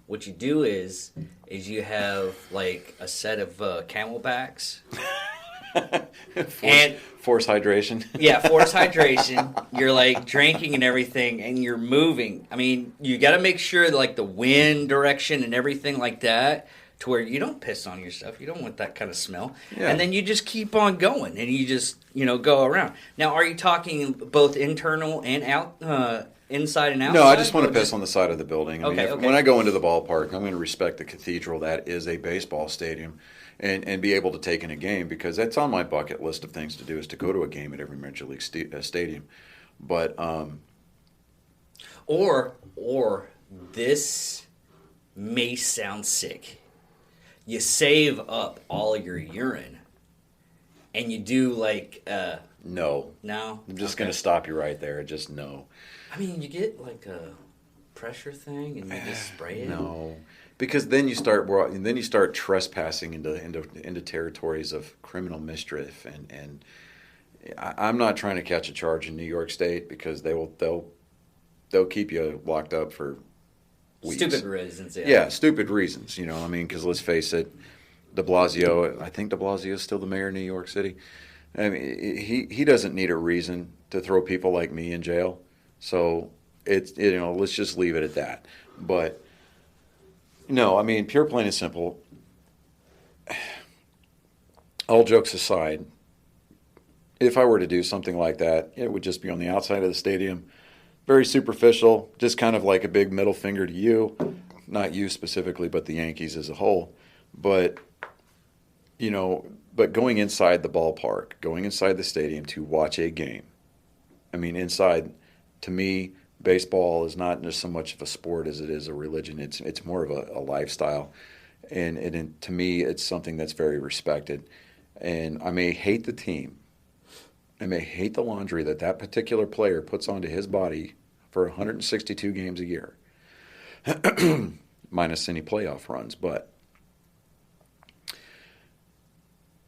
What you do is you have like a set of Camelbacks. Force hydration. Yeah, force hydration. You're like drinking and everything, and you're moving. I mean, you got to make sure like the wind direction and everything like that, to where you don't piss on yourself. You don't want that kind of smell. Yeah. And then you just keep on going, and you just go around. Now, are you talking both internal and out? Inside and outside? No, I just want to piss on the side of the building. Okay. When I go into the ballpark, I'm going to respect the cathedral that is a baseball stadium and be able to take in a game, because that's on my bucket list of things to do, is to go to a game at every Major League stadium. But or this may sound sick. You save up all your urine and you do like no. I'm just going to stop you right there. Just no. I mean, you get like a pressure thing and you just spray it. No, because then you start trespassing into territories of criminal mischief, and I'm not trying to catch a charge in New York State, because they'll keep you locked up for weeks. Stupid reasons. Yeah, stupid reasons. I mean, because let's face it, De Blasio. I think De Blasio is still the mayor of New York City. I mean, he doesn't need a reason to throw people like me in jail. So it's let's just leave it at that. But no, I mean, pure, plain and simple. All jokes aside, if I were to do something like that, it would just be on the outside of the stadium, very superficial, just kind of like a big middle finger to you, not you specifically, but the Yankees as a whole. But but going inside the ballpark, going inside the stadium to watch a game. I mean, inside. To me, baseball is not just so much of a sport as it is a religion. It's more of a lifestyle, and to me, it's something that's very respected. And I may hate the team, I may hate the laundry that particular player puts onto his body for 162 games a year. minus any playoff runs. But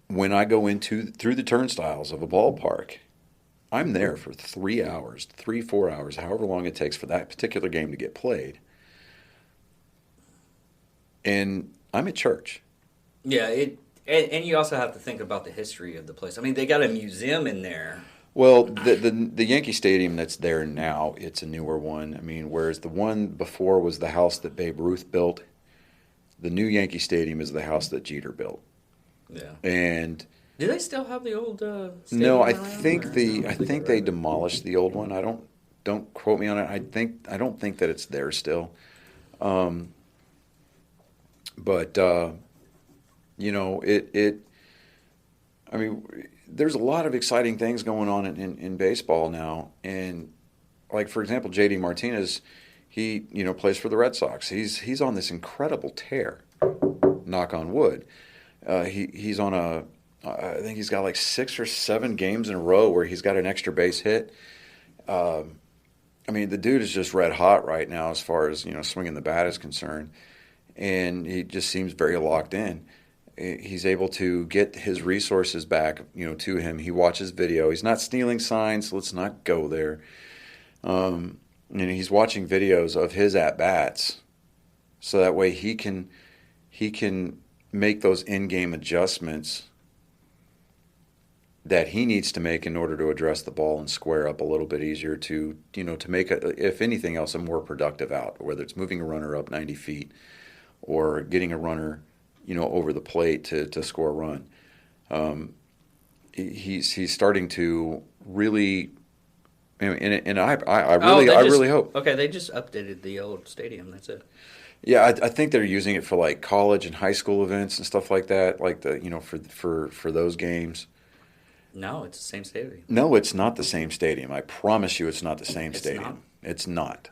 when I go through the turnstiles of a ballpark, I'm there for 3 hours, 4 hours, however long it takes for that particular game to get played. And I'm at church. Yeah, and you also have to think about the history of the place. I mean, they got a museum in there. Well, the Yankee Stadium that's there now, it's a newer one. I mean, whereas the one before was the house that Babe Ruth built, the new Yankee Stadium is the house that Jeter built. Yeah. And do they still have the old stadium no, I around, think or? I think they demolished the old one. Don't quote me on it. I don't think that it's there still. But you know, I mean, there's a lot of exciting things going on in baseball now. And like, for example, JD Martinez, he, plays for the Red Sox. He's on this incredible tear, knock on wood. He's on I think he's got like 6 or 7 games in a row where he's got an extra base hit. I mean, the dude is just red hot right now as far as, swinging the bat is concerned. And he just seems very locked in. He's able to get his resources back, to him. He watches video. He's not stealing signs. So let's not go there. And he's watching videos of his at-bats, so that way he can make those in-game adjustments that he needs to make in order to address the ball and square up a little bit easier to make, if anything else, a more productive out, whether it's moving a runner up 90 feet or getting a runner over the plate to score a run. He's starting to really, and I really hope. Okay, they just updated the old stadium. That's it. Yeah, I think they're using it for like college and high school events and stuff like that, like for those games. No, it's the same stadium. No, it's not the same stadium. I promise you, it's not the same stadium. Not? It's not.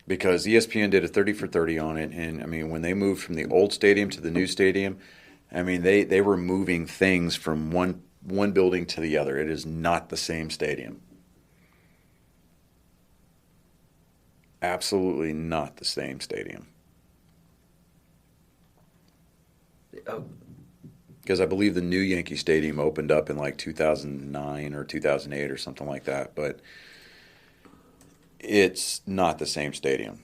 Because ESPN did a 30 for 30 on it, and I mean, when they moved from the old stadium to the new stadium, I mean, they were moving things from one building to the other. It is not the same stadium. Absolutely not the same stadium. Oh. Because I believe the new Yankee Stadium opened up in like 2009 or 2008 or something like that, but it's not the same stadium.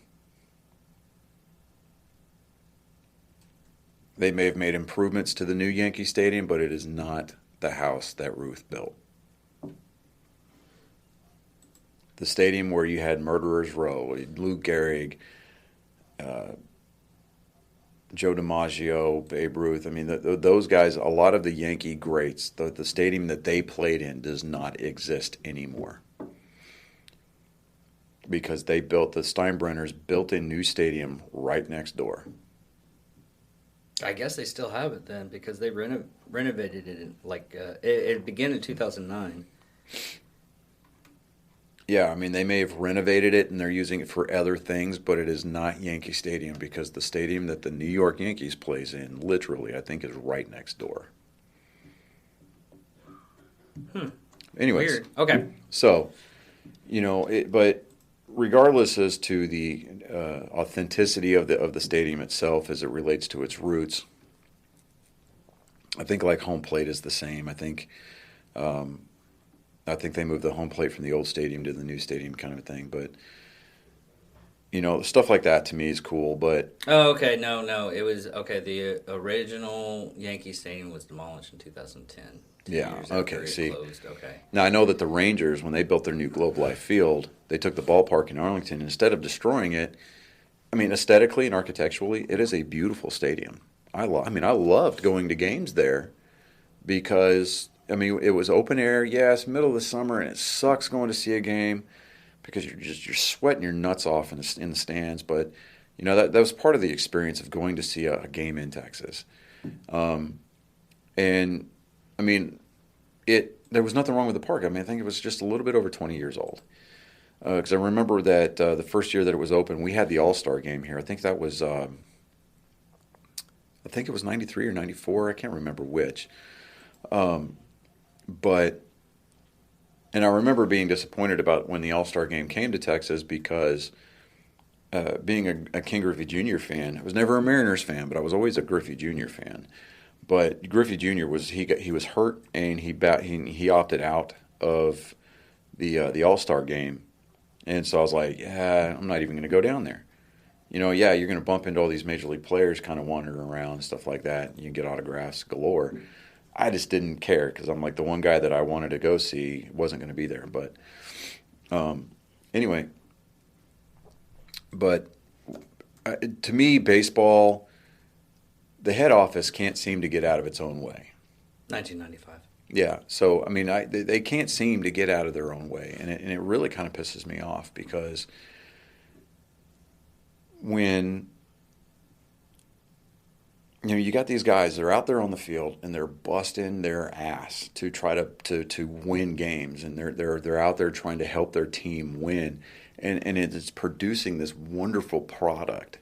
They may have made improvements to the new Yankee Stadium, but it is not the house that Ruth built. The stadium where you had Murderers Row, Lou Gehrig, Joe DiMaggio, Babe Ruth. I mean, those guys, a lot of the Yankee greats, the stadium that they played in does not exist anymore. Because the Steinbrenners built a new stadium right next door. I guess they still have it then, because they renovated it. It began in 2009. Yeah, I mean, they may have renovated it and they're using it for other things, but it is not Yankee Stadium, because the stadium that the New York Yankees plays in, literally, I think is right next door. Anyways. Weird. Okay. So, but regardless as to the authenticity of the stadium itself as it relates to its roots, I think like home plate is the same. I think they moved the home plate from the old stadium to the new stadium kind of a thing. But, stuff like that to me is cool. But oh, okay. No. It was, okay, the original Yankee Stadium was demolished in 2010. Yeah, okay, see. Closed. Okay. Now, I know that the Rangers, when they built their new Globe Life Field, they took the ballpark in Arlington. Instead of destroying it, I mean, aesthetically and architecturally, it is a beautiful stadium. I loved going to games there because, I mean, it was open air, yes, middle of the summer, and it sucks going to see a game because you're sweating your nuts off in the stands. But, that was part of the experience of going to see a game in Texas. And I mean, there was nothing wrong with the park. I mean, I think it was just a little bit over 20 years old. Because I remember that the first year that it was open, we had the All-Star game here. I think that was, I think it was 93 or 94. I can't remember which. But I remember being disappointed about when the All-Star game came to Texas because being a King Griffey Jr. fan. I was never a Mariners fan, but I was always a Griffey Jr. fan. But Griffey Jr. He was hurt and he opted out of the All Star game, and so I was like, yeah, I'm not even going to go down there. Yeah, you're going to bump into all these major league players kind of wandering around and stuff like that. You can get autographs galore. I just didn't care because I'm like the one guy that I wanted to go see wasn't going to be there. But anyway, but to me, baseball, the head office can't seem to get out of its own way. 1995. Yeah, so I mean, they can't seem to get out of their own way, and it really kind of pisses me off because when you got these guys, they're out there on the field and they're busting their ass to try to win games, and they're out there trying to help their team win, and it's producing this wonderful product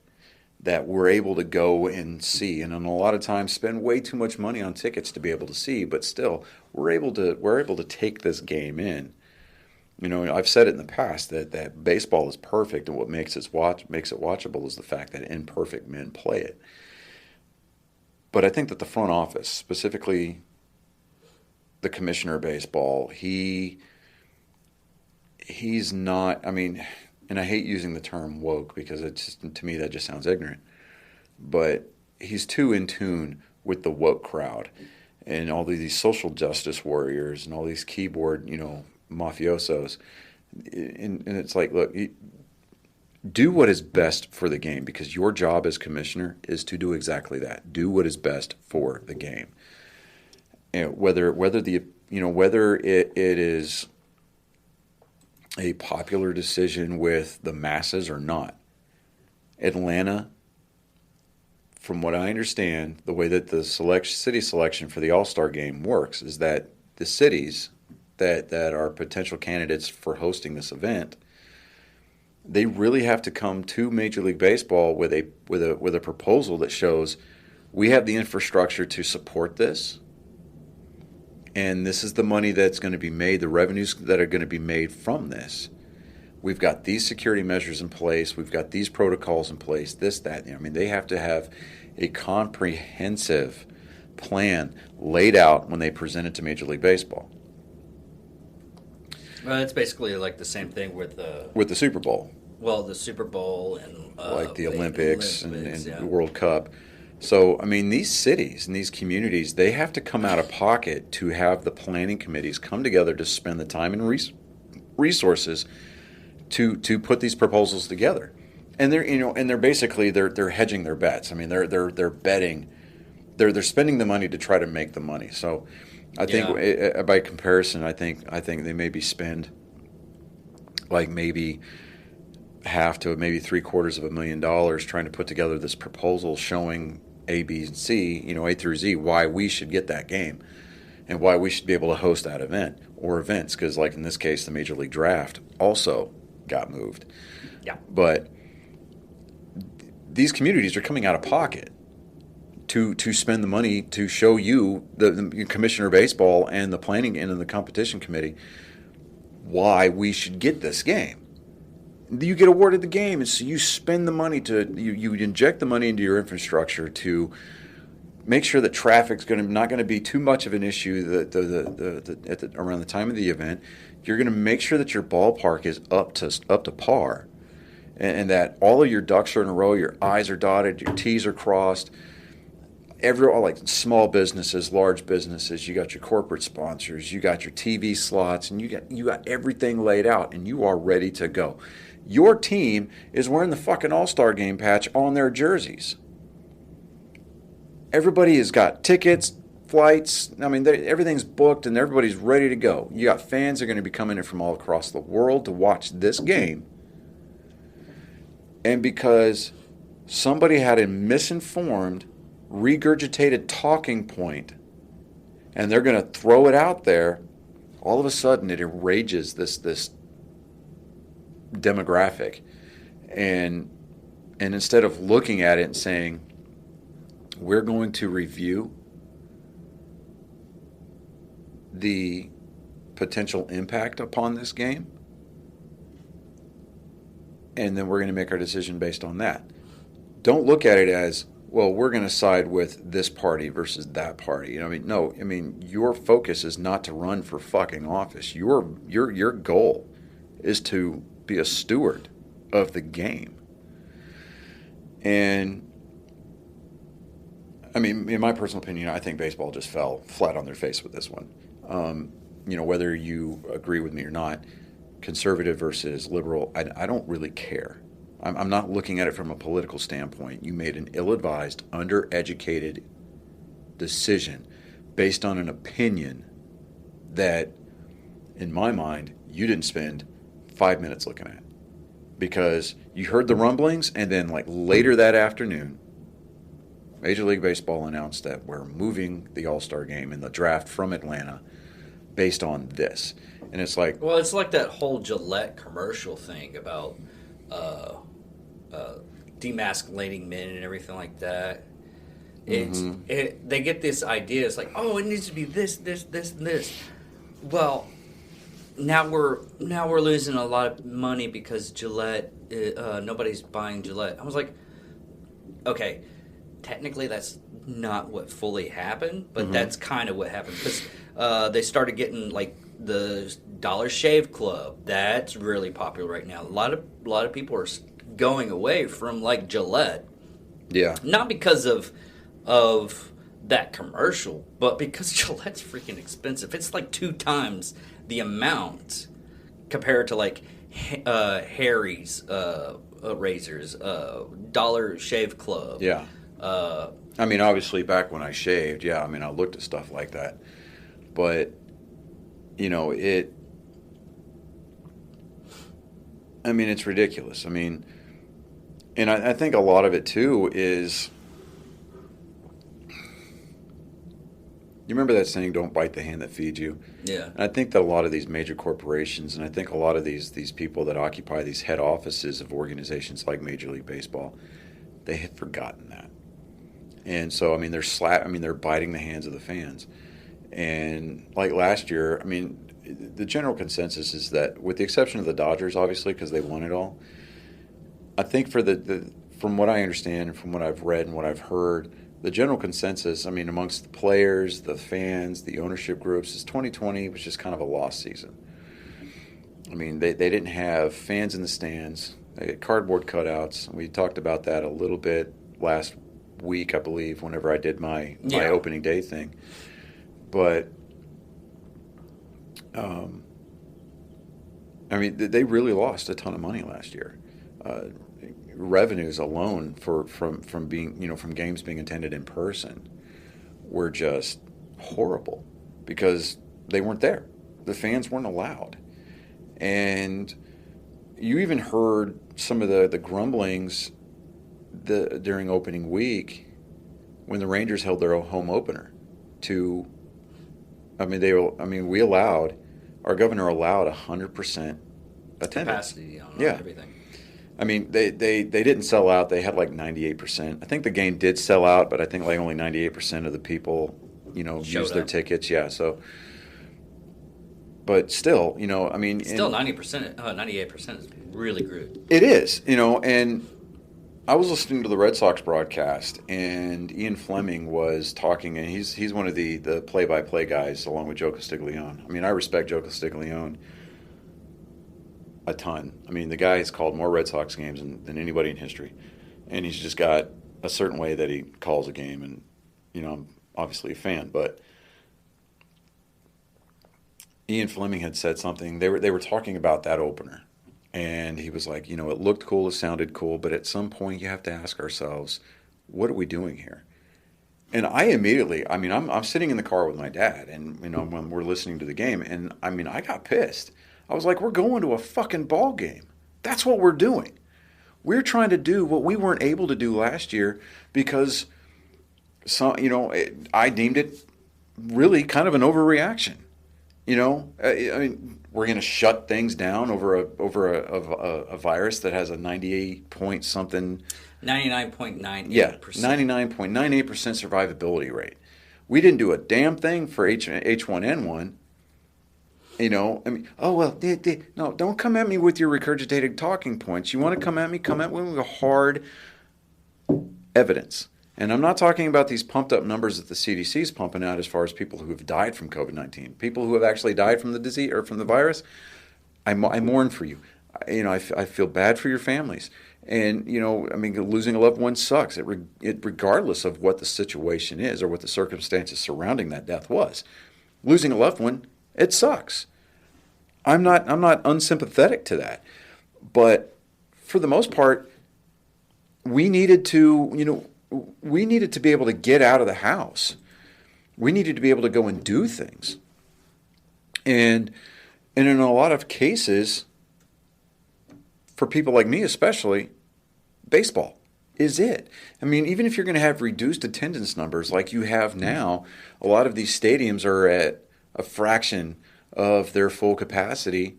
that we're able to go and see, and a lot of times spend way too much money on tickets to be able to see, but still we're able to take this game in. I've said it in the past that baseball is perfect, and what makes it watchable is the fact that imperfect men play it. But I think that the front office, specifically the commissioner of baseball, he's not. I mean, and I hate using the term woke because to me that just sounds ignorant. But he's too in tune with the woke crowd and all these social justice warriors and all these keyboard, mafiosos. And it's like, look, do what is best for the game, because your job as commissioner is to do exactly that. Do what is best for the game. And whether it is a popular decision with the masses or not. Atlanta, from what I understand, the way that the city selection for the All-Star game works is that the cities that are potential candidates for hosting this event, they really have to come to Major League Baseball with a proposal that shows we have the infrastructure to support this, and this is the money that's going to be made, the revenues that are going to be made from this. We've got these security measures in place. We've got these protocols in place, this, that. I mean, they have to have a comprehensive plan laid out when they present it to Major League Baseball. Well, it's basically like the same thing with the Super Bowl. Well, the Super Bowl and like the Olympics and yeah. the World Cup. So, I mean, these cities and these communities, they have to come out of pocket to have the planning committees come together to spend the time and resources to put these proposals together. And they're basically they're hedging their bets. I mean, they're betting, they're spending the money to try to make the money. So, I think by comparison, I think they maybe spend like maybe half to maybe $750,000 trying to put together this proposal showing A, B, and C, A through Z, why we should get that game and why we should be able to host that event or events. Because like in this case, the Major League Draft also got moved. Yeah. But these communities are coming out of pocket to spend the money to show you, the Commissioner of Baseball and the planning and the competition committee, why we should get this game. You get awarded the game, and so you spend the money you inject the money into your infrastructure to make sure that traffic's not going to be too much of an issue around the time of the event. You're going to make sure that your ballpark is up to par, and that all of your ducks are in a row, your I's are dotted, your T's are crossed. Like small businesses, large businesses, you got your corporate sponsors, you got your TV slots, and you got everything laid out, and you are ready to go. Your team is wearing the fucking All-Star Game patch on their jerseys. Everybody has got tickets, flights. I mean, everything's booked, and everybody's ready to go. You got fans that are going to be coming in from all across the world to watch this game. And because somebody had a misinformed, regurgitated talking point, and they're going to throw it out there, all of a sudden it enrages this demographic, and instead of looking at it and saying, we're going to review the potential impact upon this game, and then we're going to make our decision based on that. Don't look at it as, well, we're going to side with this party versus that party. You know, no. I mean, your focus is not to run for fucking office. Your goal is to be a steward of the game. And I mean, in my personal opinion, I think baseball just fell flat on their face with this one. You know, whether you agree with me or not, conservative versus liberal, I don't really care. I'm not looking at it from a political standpoint. You made an ill-advised, undereducated decision based on an opinion that, in my mind, you didn't spend 5 minutes looking at. Because you heard the rumblings, and then like later that afternoon, Major League Baseball announced that we're moving the All-Star game and the draft from Atlanta based on this. And it's like... Well, it's like that whole Gillette commercial thing about demasculating men and everything like that. They get this idea. It's like, oh, it needs to be this, and this. Well, now we're losing a lot of money because Gillette. Nobody's buying Gillette. I was like, okay, technically that's not what fully happened, but that's kind of what happened because they started getting like the Dollar Shave Club. That's really popular right now. A lot of people are going away from like Gillette. Yeah. Not because of that commercial, but because Gillette's freaking expensive. It's like 2 times the amount compared to like Harry's razors, Dollar Shave Club. Yeah. I mean, obviously, back when I shaved, yeah, I mean, I looked at stuff like that. But, you know, it's ridiculous. I mean, and I think a lot of it, too, is... You remember that saying, don't bite the hand that feeds you? Yeah. And I think that a lot of these major corporations, and I think a lot of these people that occupy these head offices of organizations like Major League Baseball, they had forgotten that. And so, I mean, they're biting the hands of the fans. And like last year, I mean, the general consensus is that, with the exception of the Dodgers, obviously, because they won it all, I think from what I understand and from what I've read and what I've heard, the general consensus, I mean, amongst the players, the fans, the ownership groups, is 2020 was just kind of a lost season. I mean, they didn't have fans in the stands. They had cardboard cutouts. We talked about that a little bit last week, I believe, whenever I did my opening day thing. But, I mean, they really lost a ton of money last year. Revenues alone from being, you know, from games being attended in person were just horrible because they weren't there. The fans weren't allowed. And you even heard some of the grumblings during opening week when the Rangers held their home opener our governor allowed 100% attendance. Capacity on everything. I mean, they didn't sell out. They had like 98%. I think the game did sell out, but I think like only 98% of the people, you know, used their tickets. Yeah, so. But still, you know, I mean. Still 90%, 98% is really good. It is, you know, and I was listening to the Red Sox broadcast, and Ian Fleming was talking, and he's one of the play-by-play guys along with Joe Castiglione. I mean, I respect Joe Castiglione a ton. I mean, the guy has called more Red Sox games than anybody in history. And he's just got a certain way that he calls a game. And, you know, I'm obviously a fan. But Ian Fleming had said something. They were talking about that opener. And he was like, you know, it looked cool, it sounded cool. But at some point you have to ask ourselves, what are we doing here? And I immediately, I mean, I'm sitting in the car with my dad. And, you know, when we're listening to the game. And, I mean, I got pissed. I was like, we're going to a fucking ball game. That's what we're doing. We're trying to do what we weren't able to do last year because, I deemed it really kind of an overreaction. You know, I mean, we're going to shut things down over a virus that has a 98 point something. 99.98%. Yeah, 99.98% survivability rate. We didn't do a damn thing for H1N1. You know, I mean, oh well, no, don't come at me with your regurgitated talking points. You want to come at me? Come at me with hard evidence. And I'm not talking about these pumped up numbers that the CDC is pumping out as far as people who have died from COVID-19. People who have actually died from the disease or from the virus, I mourn for you. I feel bad for your families. And, I mean, losing a loved one sucks, regardless of what the situation is or what the circumstances surrounding that death was. Losing a loved one, it sucks. I'm not unsympathetic to that. But for the most part, we needed to be able to get out of the house. We needed to be able to go and do things. And in a lot of cases, for people like me especially, baseball is it. I mean, even if you're going to have reduced attendance numbers like you have now, a lot of these stadiums are at a fraction of their full capacity,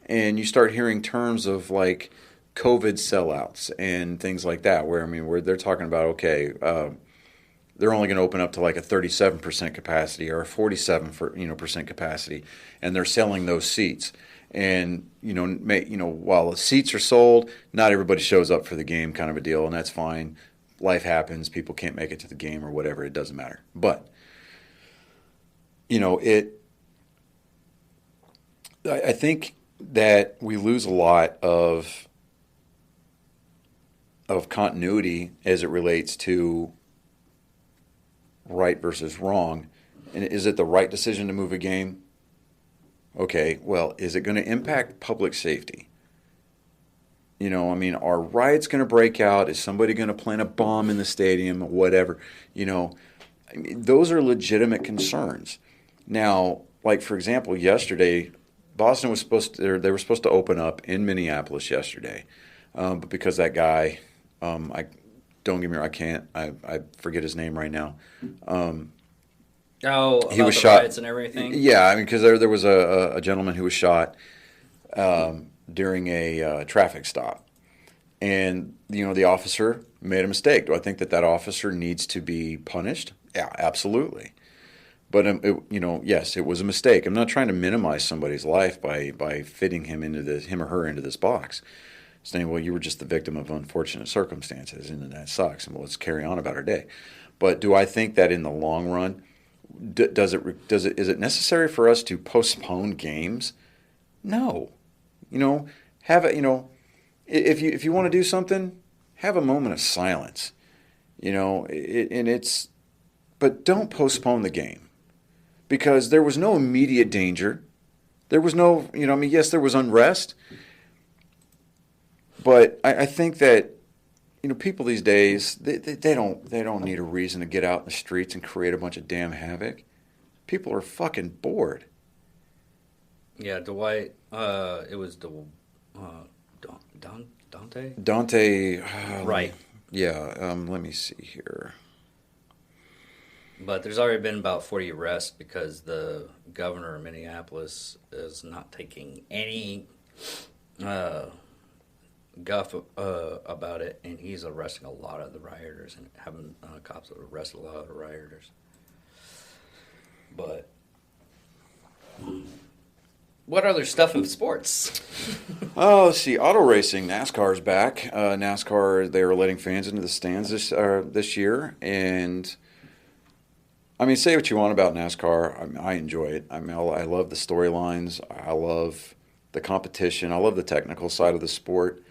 and you start hearing terms of like COVID sellouts and things like that, where they're talking about, okay, they're only going to open up to like a 37% capacity or a 47% capacity, and they're selling those seats. And while the seats are sold, not everybody shows up for the game, kind of a deal, and that's fine. Life happens; people can't make it to the game or whatever. It doesn't matter. But I think that we lose a lot of continuity as it relates to right versus wrong. And is it the right decision to move a game? Okay, well, is it going to impact public safety? Are riots going to break out? Is somebody going to plant a bomb in the stadium or whatever? Those are legitimate concerns. Now, like for example, yesterday, Boston was they were supposed to open up in Minneapolis yesterday, but because that guy, don't get me wrong, I forget his name right now. He was shot. Riots and everything. Yeah, I mean, because there was a gentleman who was shot during a traffic stop, and the officer made a mistake. Do I think that officer needs to be punished? Yeah, absolutely. But yes, it was a mistake. I'm not trying to minimize somebody's life by fitting him or her into this box, saying, well, you were just the victim of unfortunate circumstances, and that sucks, and let's carry on about our day. But do I think that in the long run, is it necessary for us to postpone games? No. If you want to do something, have a moment of silence. But don't postpone the game, because there was no immediate danger. There was no, yes, there was unrest, but I think that people these days, they don't need a reason to get out in the streets and create a bunch of damn havoc. People are fucking bored. Yeah, Dwight. It was Dante. Dante. Right. Yeah. Let me see here. But there's already been about 40 arrests because the governor of Minneapolis is not taking any guff about it, and he's arresting a lot of the rioters and having cops arrest a lot of the rioters. But what other stuff in sports? Let's see. Auto racing. NASCAR's back. NASCAR, they are letting fans into the stands this year, and I mean, say what you want about NASCAR. I enjoy it. I love the storylines. I love the competition. I love the technical side of the sport.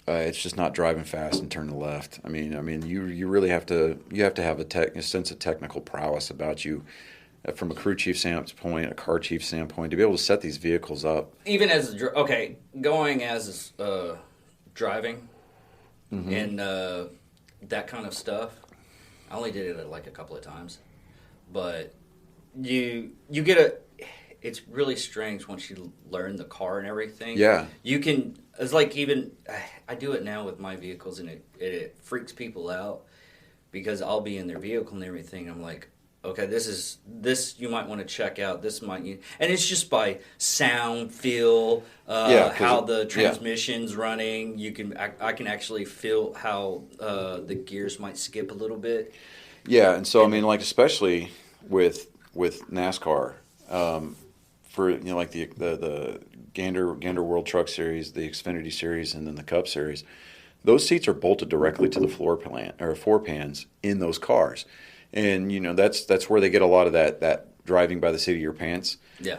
It's just not driving fast and turning left. I mean, you really have to have a sense of technical prowess about you, from a crew chief standpoint, a car chief standpoint, to be able to set these vehicles up. Even as going as driving, mm-hmm. and that kind of stuff. I only did it like a couple of times, but you get it's really strange once you learn the car and everything. Yeah, you can. It's like, even I do it now with my vehicles, and it freaks people out because I'll be in their vehicle and everything. I'm like, okay, this you might want to check out. And it's just by sound, feel, how the transmission's running. I can actually feel how the gears might skip a little bit. Yeah, and so I mean, like especially with NASCAR. for like the Gander World Truck Series, the Xfinity Series, and then the Cup Series, those seats are bolted directly to the floor pans in those cars, and that's where they get a lot of that driving by the seat of your pants. Yeah.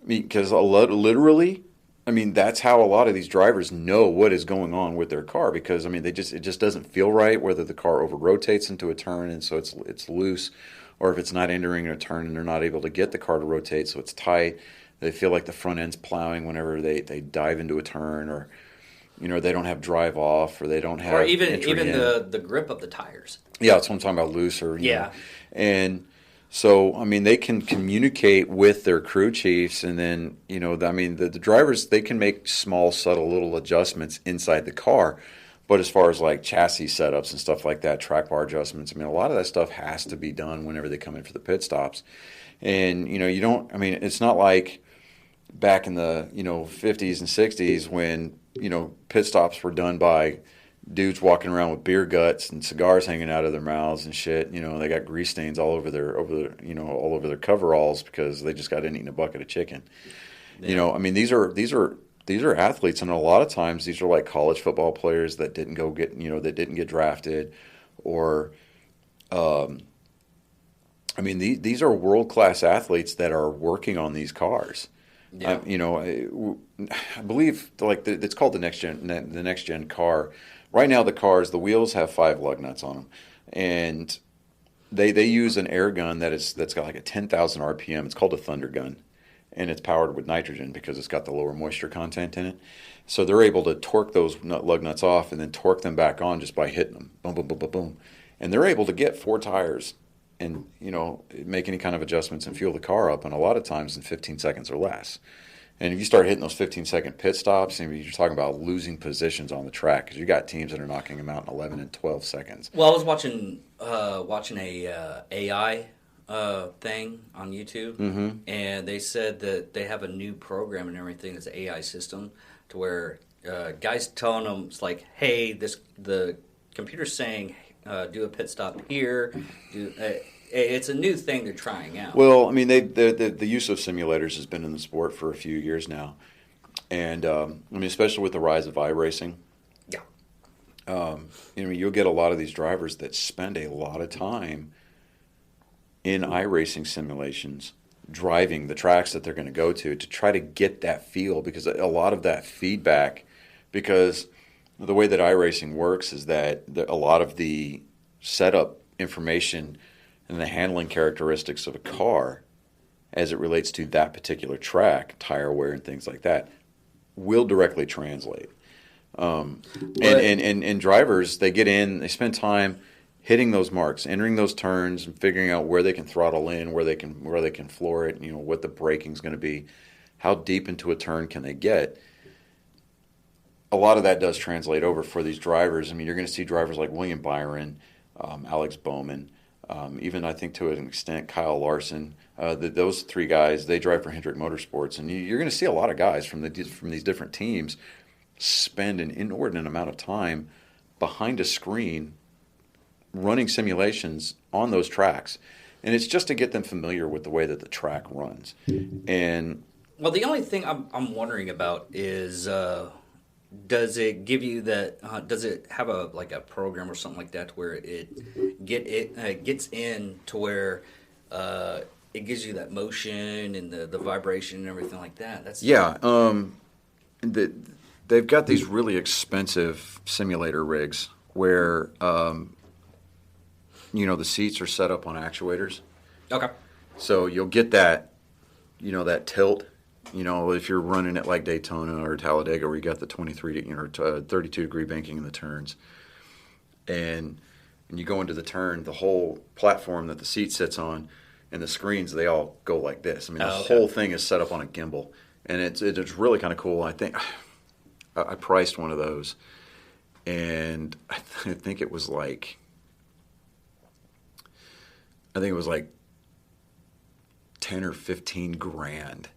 I mean, because literally, I mean, that's how a lot of these drivers know what is going on with their car, because I mean, it just doesn't feel right, whether the car over rotates into a turn and so it's loose, or if it's not entering a turn and they're not able to get the car to rotate, so it's tight. They feel like the front end's plowing whenever they dive into a turn, or they don't have drive off, or they don't have, or even the grip of the tires. Yeah, that's what I'm talking about, loose, or yeah. And so, I mean, they can communicate with their crew chiefs, and then, I mean, the drivers, they can make small, subtle little adjustments inside the car. But as far as like chassis setups and stuff like that, track bar adjustments, I mean, a lot of that stuff has to be done whenever they come in for the pit stops. And, I mean, it's not like back in the, 50s and 60s when, pit stops were done by dudes walking around with beer guts and cigars hanging out of their mouths and shit. They got grease stains all over their coveralls because they just got in eating a bucket of chicken. Yeah. I mean, these are athletes, and a lot of times these are like college football players that didn't get drafted, or I mean, these are world-class athletes that are working on these cars. Yeah. I believe it's called the next gen car. Right now, the wheels have 5 lug nuts on them, and they use an air gun that's got like a 10,000 RPM. It's called a Thunder gun, and it's powered with nitrogen because it's got the lower moisture content in it. So they're able to torque those lug nuts off and then torque them back on just by hitting them, boom, boom, boom, boom, boom, and they're able to get 4 tires and make any kind of adjustments and fuel the car up, and a lot of times in 15 seconds or less. And if you start hitting those 15-second pit stops, you're talking about losing positions on the track, because you got teams that are knocking them out in 11 and 12 seconds. Well, I was watching a AI thing on YouTube, mm-hmm. and they said that they have a new program and everything that's an AI system to where guys telling them, it's like, hey, the computer's saying do a pit stop here, it's a new thing they're trying out. Well, I mean, the use of simulators has been in the sport for a few years now, and I mean, especially with the rise of iRacing. Yeah. You'll get a lot of these drivers that spend a lot of time in iRacing simulations, driving the tracks that they're going to go to try to get that feel, because a lot of that feedback, because the way that iRacing works is that a lot of the setup information and the handling characteristics of a car as it relates to that particular track, tire wear and things like that, will directly translate. And drivers, they get in, they spend time hitting those marks, entering those turns, and figuring out where they can throttle in, where they can floor it, what the braking's going to be, how deep into a turn can they get. A lot of that does translate over for these drivers. I mean, you're going to see drivers like William Byron, Alex Bowman, even I think to an extent Kyle Larson. Those 3 guys, they drive for Hendrick Motorsports, and you're going to see a lot of guys from these different teams spend an inordinate amount of time behind a screen running simulations on those tracks, and it's just to get them familiar with the way that the track runs. And well, the only thing I'm wondering about is, does it give you that? Does it have a program or something like that to where it gets in to where it gives you that motion and the vibration and everything like that? They've got these really expensive simulator rigs where the seats are set up on actuators. Okay. So you'll get that that tilt. If you're running it like Daytona or Talladega, where you got the 32-degree banking in the turns, and you go into the turn, the whole platform that the seat sits on and the screens, they all go like this. I mean, the whole thing is set up on a gimbal, and it's really kind of cool. I think I priced one of those, and I think it was like 10 or 15 grand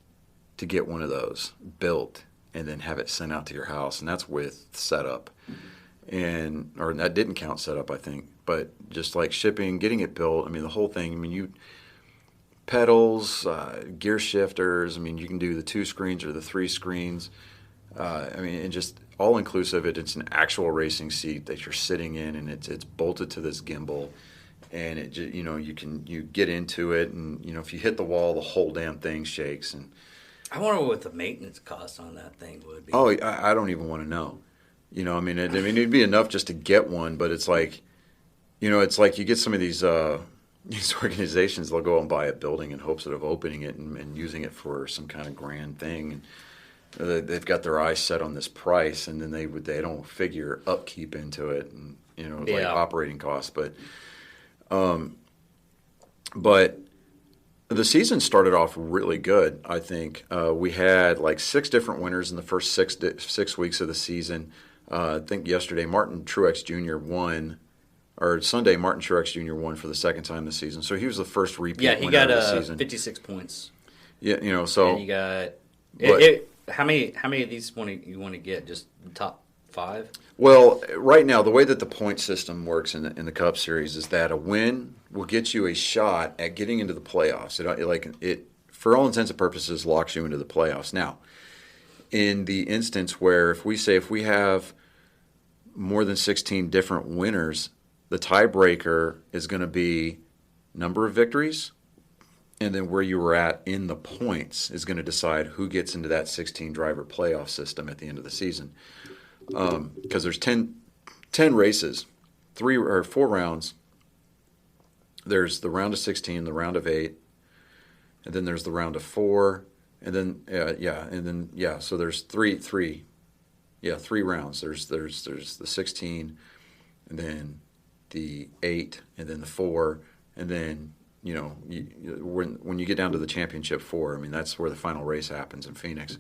to get one of those built and then have it sent out to your house, and that's with setup. Mm-hmm. Or that didn't count setup, I think, but just like shipping, getting it built. I mean, the whole thing. I mean, pedals, gear shifters. I mean, you can do the 2 screens or the 3 screens. I mean, and just all inclusive. It's an actual racing seat that you're sitting in, and it's bolted to this gimbal, and you get into it, and if you hit the wall, the whole damn thing shakes. And I wonder what the maintenance cost on that thing would be. oh, I don't even want to know. I mean, it'd be enough just to get one, but it's like, it's like you get some of these organizations, they'll go and buy a building in hopes of opening it and using it for some kind of grand thing. And they've got their eyes set on this price, and then they don't figure upkeep into it, and like operating costs. But the season started off really good. I think we had like 6 different winners in the first 6 weeks of the season. I think yesterday Martin Truex Jr. won. Or Sunday, Martin Truex Jr. won for the second time this season. So he was the first repeat winner of the season. 56 points. Yeah, so and you got how many of these you want to get? Just the top 5? Well, right now the way that the point system works in the Cup Series is that a win will get you a shot at getting into the playoffs. It for all intents and purposes locks you into the playoffs. Now, in the instance where if we have more than 16 different winners, the tiebreaker is going to be number of victories, and then where you were at in the points is going to decide who gets into that 16-driver playoff system at the end of the season. Because there's 10 races, 3 or 4 rounds. There's the round of 16, the round of 8, and then there's the round of 4, and then so there's three rounds. There's the 16, and then the 8, and then the 4, and then when you get down to the championship 4, I mean that's where the final race happens in Phoenix.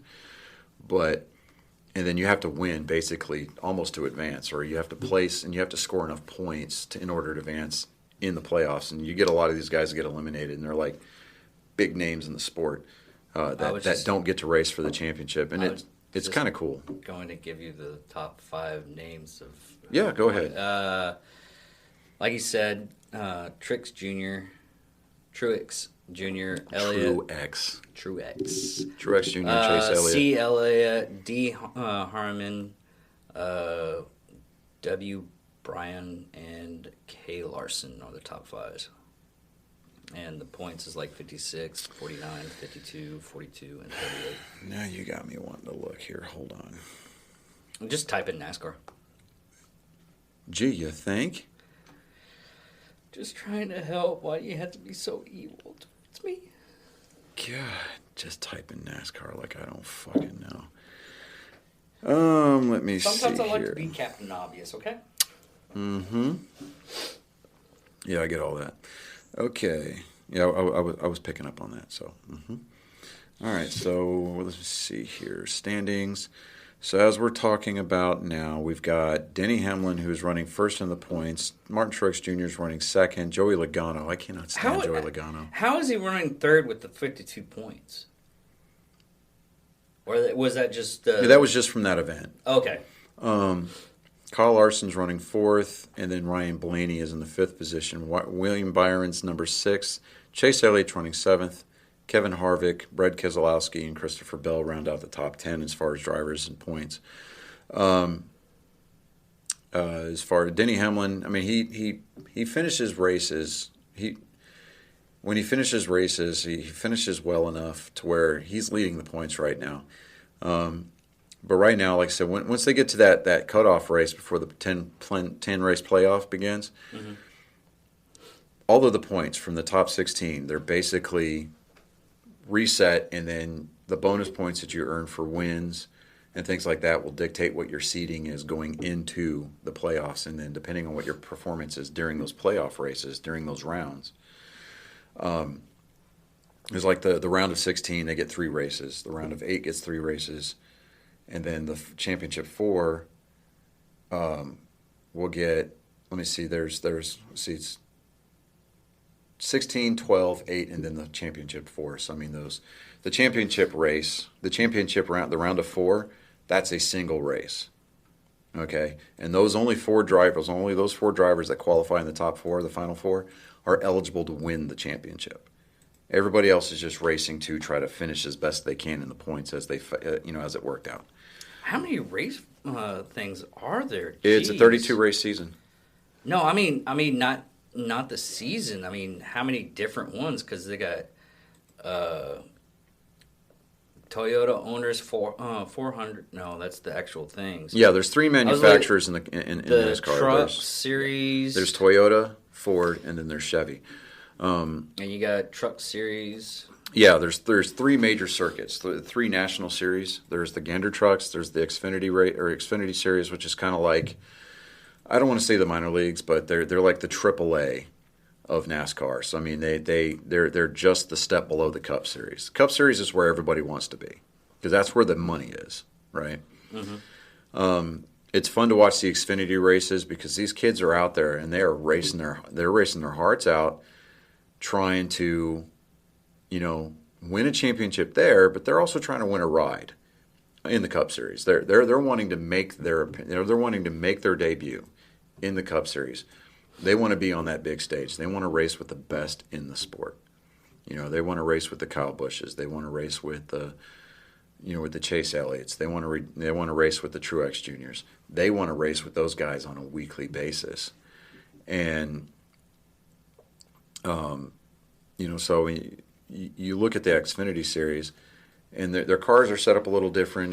And then you have to win basically almost to advance, or you have to place and you have to score enough points in order to advance in the playoffs. And you get a lot of these guys that get eliminated, and they're like big names in the sport that don't get to race for the championship, and it's kind of cool. Going to give you the top 5 names of. Yeah, go ahead. Like you said, Truex Jr., Elliott. Truex Jr., Chase Elliott. C. Elliott, D. Harmon, W. Bryan, and K. Larson are the top 5. And the points is like 56, 49, 52, 42, and 38. Now you got me wanting to look here. Hold on. Just type in NASCAR. Gee, you think? Just trying to help. Why do you have to be so evil towards me? God, just type in NASCAR like I don't fucking know. Let me see here. Sometimes I like to be Captain Obvious, okay? Mm-hmm. Yeah, I get all that. Okay. Yeah, I was picking up on that, so. Mm-hmm. All right, so let's see here. Standings. So as we're talking about now, we've got Denny Hamlin, who's running first in the points. Martin Truex Jr. is running second. Joey Logano. I cannot stand Joey Logano. How is he running third with the 52 points? Or was that just... Yeah, that was just from that event. Okay. Kyle Larson's running fourth, and then Ryan Blaney is in the 5th position. William Byron's number 6. Chase Elliott's running 7th. Kevin Harvick, Brad Keselowski, and Christopher Bell round out the top 10 as far as drivers and points. As far as Denny Hamlin, I mean, he finishes races. When he finishes races, he finishes well enough to where he's leading the points right now. But right now, like I said, once they get to that cutoff race before the 10 race playoff begins, mm-hmm. all of the points from the top 16, they're basically reset, and then the bonus points that you earn for wins and things like that will dictate what your seeding is going into the playoffs, and then depending on what your performance is during those playoff races, during those rounds. It's like the round of 16, they get 3 races. The round of 8 gets 3 races. And then the championship 4 will get, let me see, it's 16, 12, 8, and then the championship 4. So, I mean, the championship race, the championship round, the round of 4, that's a single race. Okay? And those 4 drivers that qualify in the top 4, the final 4, are eligible to win the championship. Everybody else is just racing to try to finish as best they can in the points as as it worked out. How many race things are there? It's a Jeez. 32 race season. No, I mean not the season. I mean, how many different ones? Because they got Toyota owners for 400. No, that's the actual things. Yeah, there's 3 manufacturers in the NASCAR. truck series. There's Toyota, Ford, and then there's Chevy. And you got truck series. Yeah, there's 3 major circuits, 3 national series. There's the Gander trucks. There's the Xfinity series, which is kind of like, I don't want to say the minor leagues, but they're like the AAA of NASCAR. So I mean, they're just the step below the Cup Series. Cup Series is where everybody wants to be because that's where the money is, right? Mm-hmm. It's fun to watch the Xfinity races because these kids are out there and they're racing their hearts out, trying to, win a championship there, but they're also trying to win a ride in the Cup Series. They're wanting to make their debut in the Cup Series. They want to be on that big stage. They want to race with the best in the sport. They want to race with the Kyle Bushes. They want to race with the Chase Elliott's. They want to race with the Truex Juniors. They want to race with those guys on a weekly basis. And so you look at the Xfinity series, and their cars are set up a little different.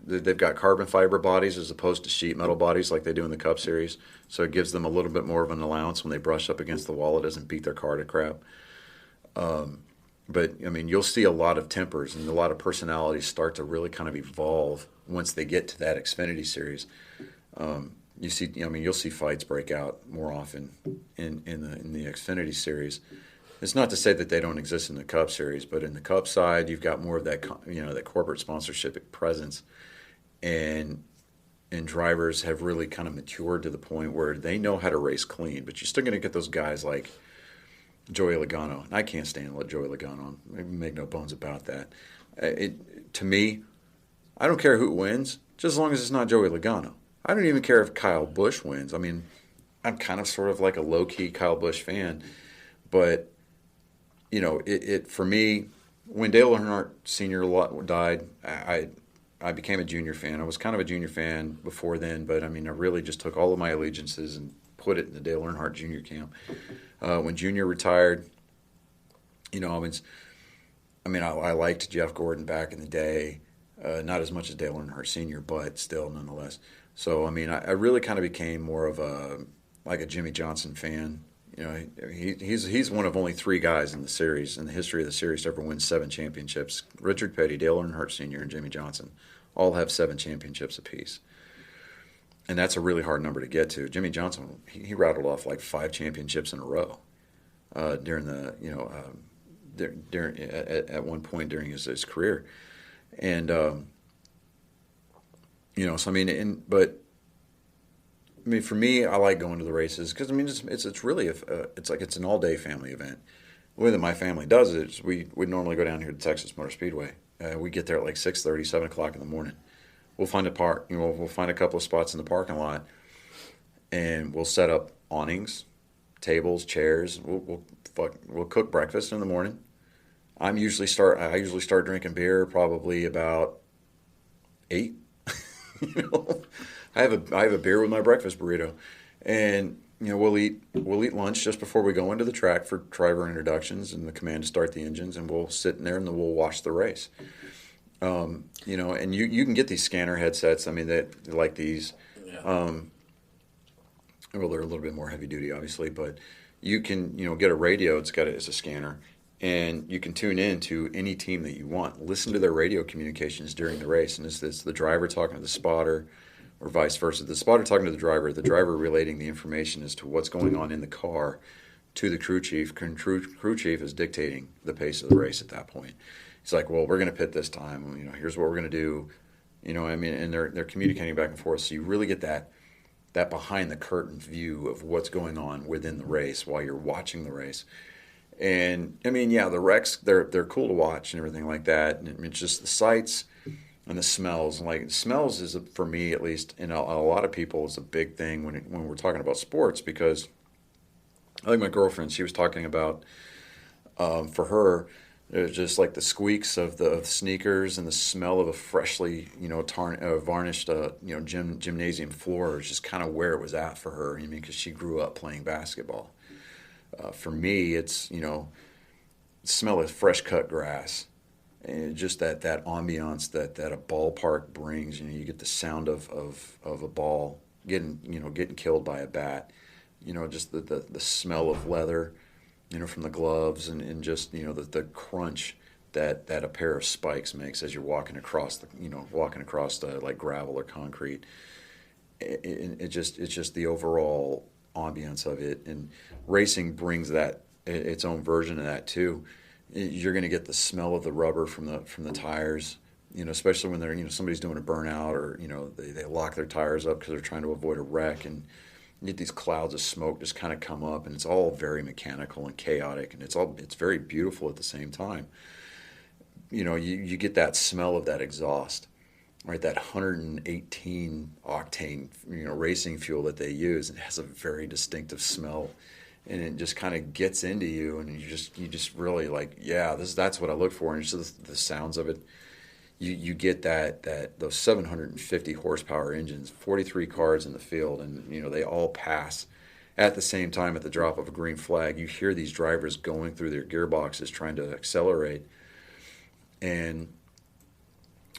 They've got carbon fiber bodies as opposed to sheet metal bodies like they do in the Cup Series. So it gives them a little bit more of an allowance when they brush up against the wall. It doesn't beat their car to crap. But, I mean, you'll see a lot of tempers and a lot of personalities start to really kind of evolve once they get to that Xfinity series. You'll see fights break out more often in the Xfinity series. It's not to say that they don't exist in the Cup Series, but in the Cup side, you've got more of that that corporate sponsorship presence, and drivers have really kind of matured to the point where they know how to race clean. But you're still going to get those guys like Joey Logano, and I can't stand Joey Logano. Make no bones about that. To me, I don't care who wins, just as long as it's not Joey Logano. I don't even care if Kyle Busch wins. I mean, I'm kind of sort of like a low-key Kyle Busch fan, but for me, when Dale Earnhardt Sr. died, I became a Junior fan. I was kind of a Junior fan before then, but I mean, I really just took all of my allegiances and put it in the Dale Earnhardt Jr. camp. When Junior retired, I liked Jeff Gordon back in the day, not as much as Dale Earnhardt Sr., but still nonetheless. So, I mean, I really kind of became more of a Jimmy Johnson fan. He's one of only 3 guys in the history of the series to ever win 7 championships. Richard Petty, Dale Earnhardt Sr., and Jimmy Johnson all have 7 championships apiece. And that's a really hard number to get to. Jimmy Johnson, he rattled off like 5 championships in a row during at one point during his career. And, for me, I like going to the races because it's really it's an all-day family event. The way that my family does it is we normally go down here to Texas Motor Speedway. We get there at like 6:30, 7 o'clock in the morning. We'll find a park. We'll find a couple of spots in the parking lot, and we'll set up awnings, tables, chairs. We'll cook breakfast in the morning. I usually start drinking beer probably about 8. I have a beer with my breakfast burrito, and we'll eat lunch just before we go into the track for driver introductions and the command to start the engines, and we'll sit in there and then we'll watch the race. And you can get these scanner headsets. I mean, they're like these. Yeah. They're a little bit more heavy duty, obviously, but you can get a radio. It's a scanner, and you can tune in to any team that you want. Listen to their radio communications during the race, and it's the driver talking to the spotter, or vice versa. The spotter talking to the driver relating the information as to what's going on in the car to the crew chief. Crew chief is dictating the pace of the race at that point. He's like, well, we're going to pit this time. Here's what we're going to do. And they're communicating back and forth. So you really get that behind the curtain view of what's going on within the race while you're watching the race. And the wrecks, they're cool to watch and everything like that. And it's just the sights and the smells. Like smells is, for me at least, and a lot of people, is a big thing when we're talking about sports, because I think my girlfriend, she was talking about For her, it was just like the squeaks of the sneakers and the smell of a freshly, varnished, gymnasium floor is just kind of where it was at for her. I mean, because she grew up playing basketball. For me, it's, smell of fresh cut grass, and just that ambiance that a ballpark brings. You get the sound of a ball getting killed by a bat. Just the smell of leather, from the gloves, and just the crunch that a pair of spikes makes as you're walking across the like gravel or concrete. It's just the overall ambiance of it, and racing brings that its own version of that too. You're going to get the smell of the rubber from the tires, especially when they're somebody's doing a burnout, or they lock their tires up because they're trying to avoid a wreck, and you get these clouds of smoke just kind of come up, and it's all very mechanical and chaotic, and it's very beautiful at the same time. You get that smell of that exhaust, right? That 118 octane racing fuel that they use, and it has a very distinctive smell, and it just kind of gets into you, and you just really like, yeah, that's what I look for, and it's just the sounds of it. You get that those 750 horsepower engines, 43 cars in the field, and they all pass at the same time at the drop of a green flag. You hear these drivers going through their gearboxes trying to accelerate, and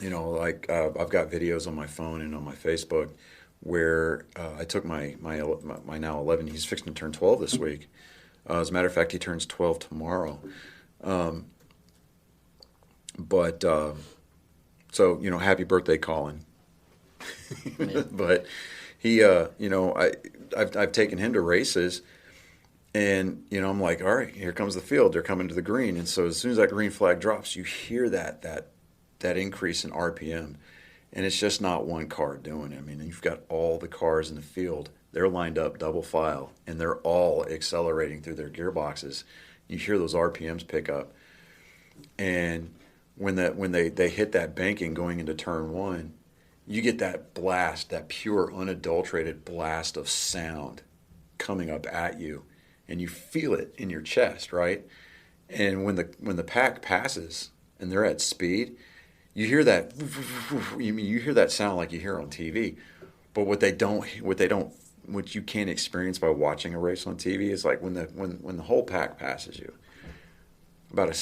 I've got videos on my phone and on my Facebook where I took my now 11. He's fixing to turn 12 this week. As a matter of fact, he turns 12 tomorrow. So, happy birthday, Colin. But he, I've taken him to races, and, I'm like, all right, here comes the field. They're coming to the green. And so as soon as that green flag drops, you hear that increase in RPM. And it's just not one car doing it. I mean, you've got all the cars in the field. They're lined up double file, and they're all accelerating through their gearboxes. You hear those RPMs pick up. And when they hit that banking going into turn one, you get that blast, that pure, unadulterated blast of sound coming up at you, and you feel it in your chest, right? And when the pack passes and they're at speed, you hear that. You hear that sound like you hear on TV, but what you can't experience by watching a race on TV is like when the whole pack passes you. About a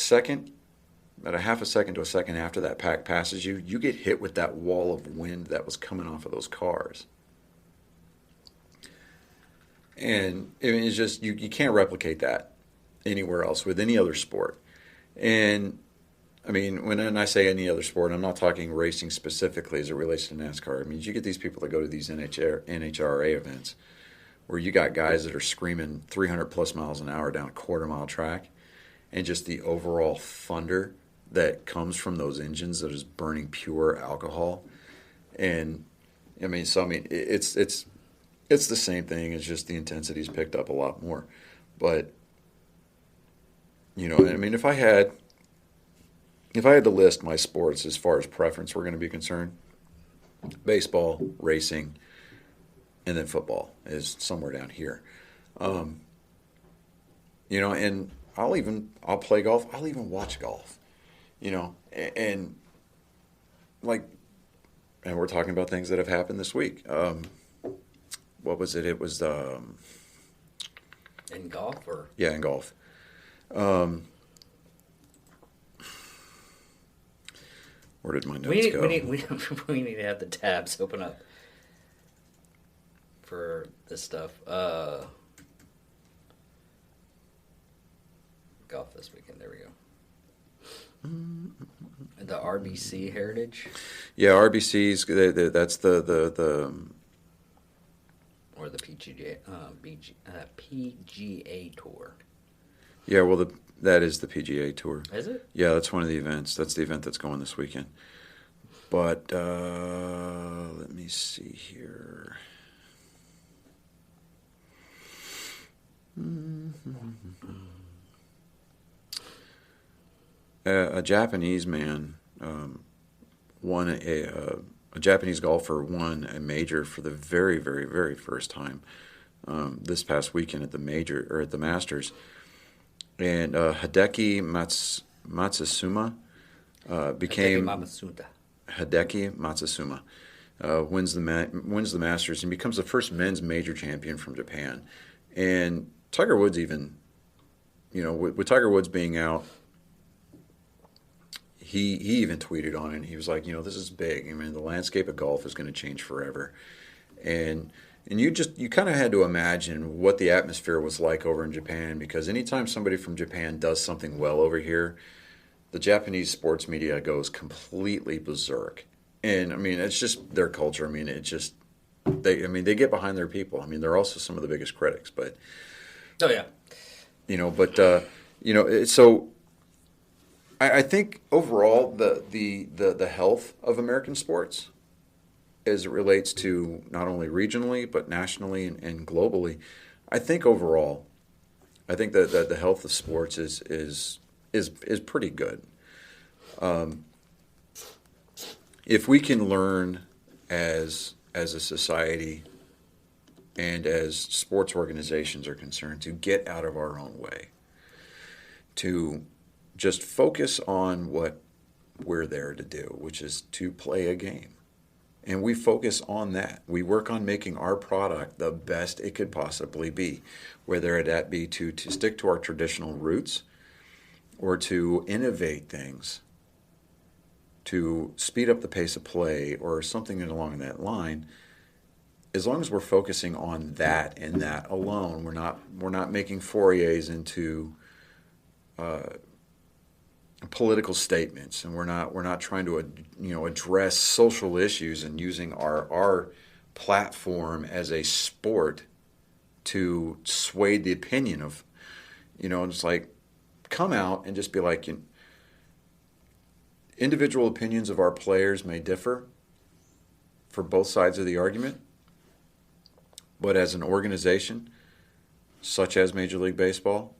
half a second to a second after that pack passes you, you get hit with that wall of wind that was coming off of those cars. And it's just, you can't replicate that anywhere else with any other sport. And I mean, when I say any other sport, I'm not talking racing specifically as it relates to NASCAR. I mean, you get these people that go to these NHRA events where you got guys that are screaming 300 plus miles an hour down a quarter-mile track, and just the overall thunder that comes from those engines that is burning pure alcohol. And it's the same thing. It's just the intensity's picked up a lot more. But if I had to list my sports as far as preference were going to be concerned, baseball, racing, and then football is somewhere down here. And I'll play golf. I'll even watch golf. And we're talking about things that have happened this week. What was it? It was in golf, or yeah, in golf. Where did my notes go? We need to have the tabs open up for this stuff. Golf this weekend. There we go. The RBC Heritage. Yeah, RBC's. That's the or the PGA Tour. Yeah, well, that is the PGA Tour. Is it? Yeah, that's one of the events. That's the event that's going this weekend. But let me see here. A Japanese man won a Japanese golfer won a major for the very, very, very first time this past weekend at the Masters. and Hideki Matsushima became Hideki Matsushima wins the Masters and becomes the first men's major champion from Japan. And Tiger Woods even, with Tiger Woods being out, he even tweeted on it. And he was like, this is big. I mean, the landscape of golf is going to change forever. And you kind of had to imagine what the atmosphere was like over in Japan, because anytime somebody from Japan does something well over here, the Japanese sports media goes completely berserk. And I mean, it's just their culture. I mean, they get behind their people. I mean, they're also some of the biggest critics, but oh yeah, so I think overall the health of American sports, as it relates to not only regionally but nationally and globally, I think that the health of sports is pretty good. If we can learn as a society and as sports organizations are concerned to get out of our own way, to just focus on what we're there to do, which is to play a game. And we focus on that. We work on making our product the best it could possibly be, whether that be to stick to our traditional roots or to innovate things, to speed up the pace of play or something along that line. As long as we're focusing on that and that alone, we're not making forays into political statements, and we're not trying to address social issues and using our platform as a sport to sway the opinion of, it's like, come out and just be like, individual opinions of our players may differ for both sides of the argument, but as an organization such as Major League Baseball,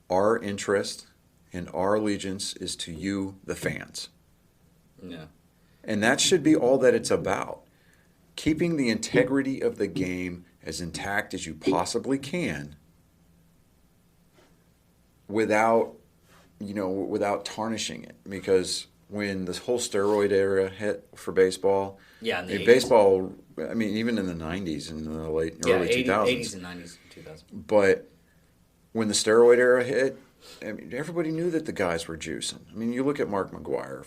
our interest and our allegiance is to you, the fans. Yeah. And that should be all that it's about. Keeping the integrity of the game as intact as you possibly can without tarnishing it. Because when this whole steroid era hit for baseball, baseball, I mean, even in the 90s and the early 2000s. 80s and 90s, 2000s. But when the steroid era hit, I mean, everybody knew that the guys were juicing. I mean, you look at Mark McGwire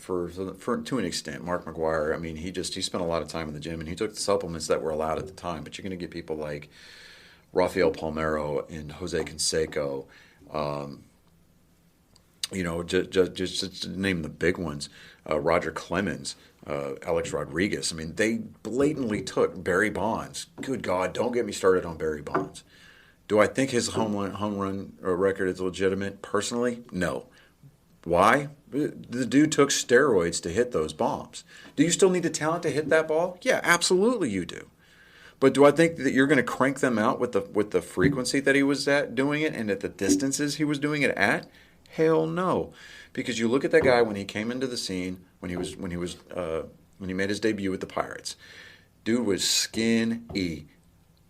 to an extent. Mark McGwire, I mean, he spent a lot of time in the gym, and he took the supplements that were allowed at the time. But you're going to get people like Rafael Palmeiro and Jose Canseco, just to name the big ones, Roger Clemens, Alex Rodriguez. I mean, they blatantly took Barry Bonds. Good God, don't get me started on Barry Bonds. Do I think his home run record is legitimate? Personally, no. Why? The dude took steroids to hit those bombs. Do you still need the talent to hit that ball? Yeah, absolutely you do. But do I think that you're going to crank them out with the frequency that he was at doing it and at the distances he was doing it at? Hell no. Because you look at that guy when he came into the scene, when he made his debut with the Pirates. Dude was skinny.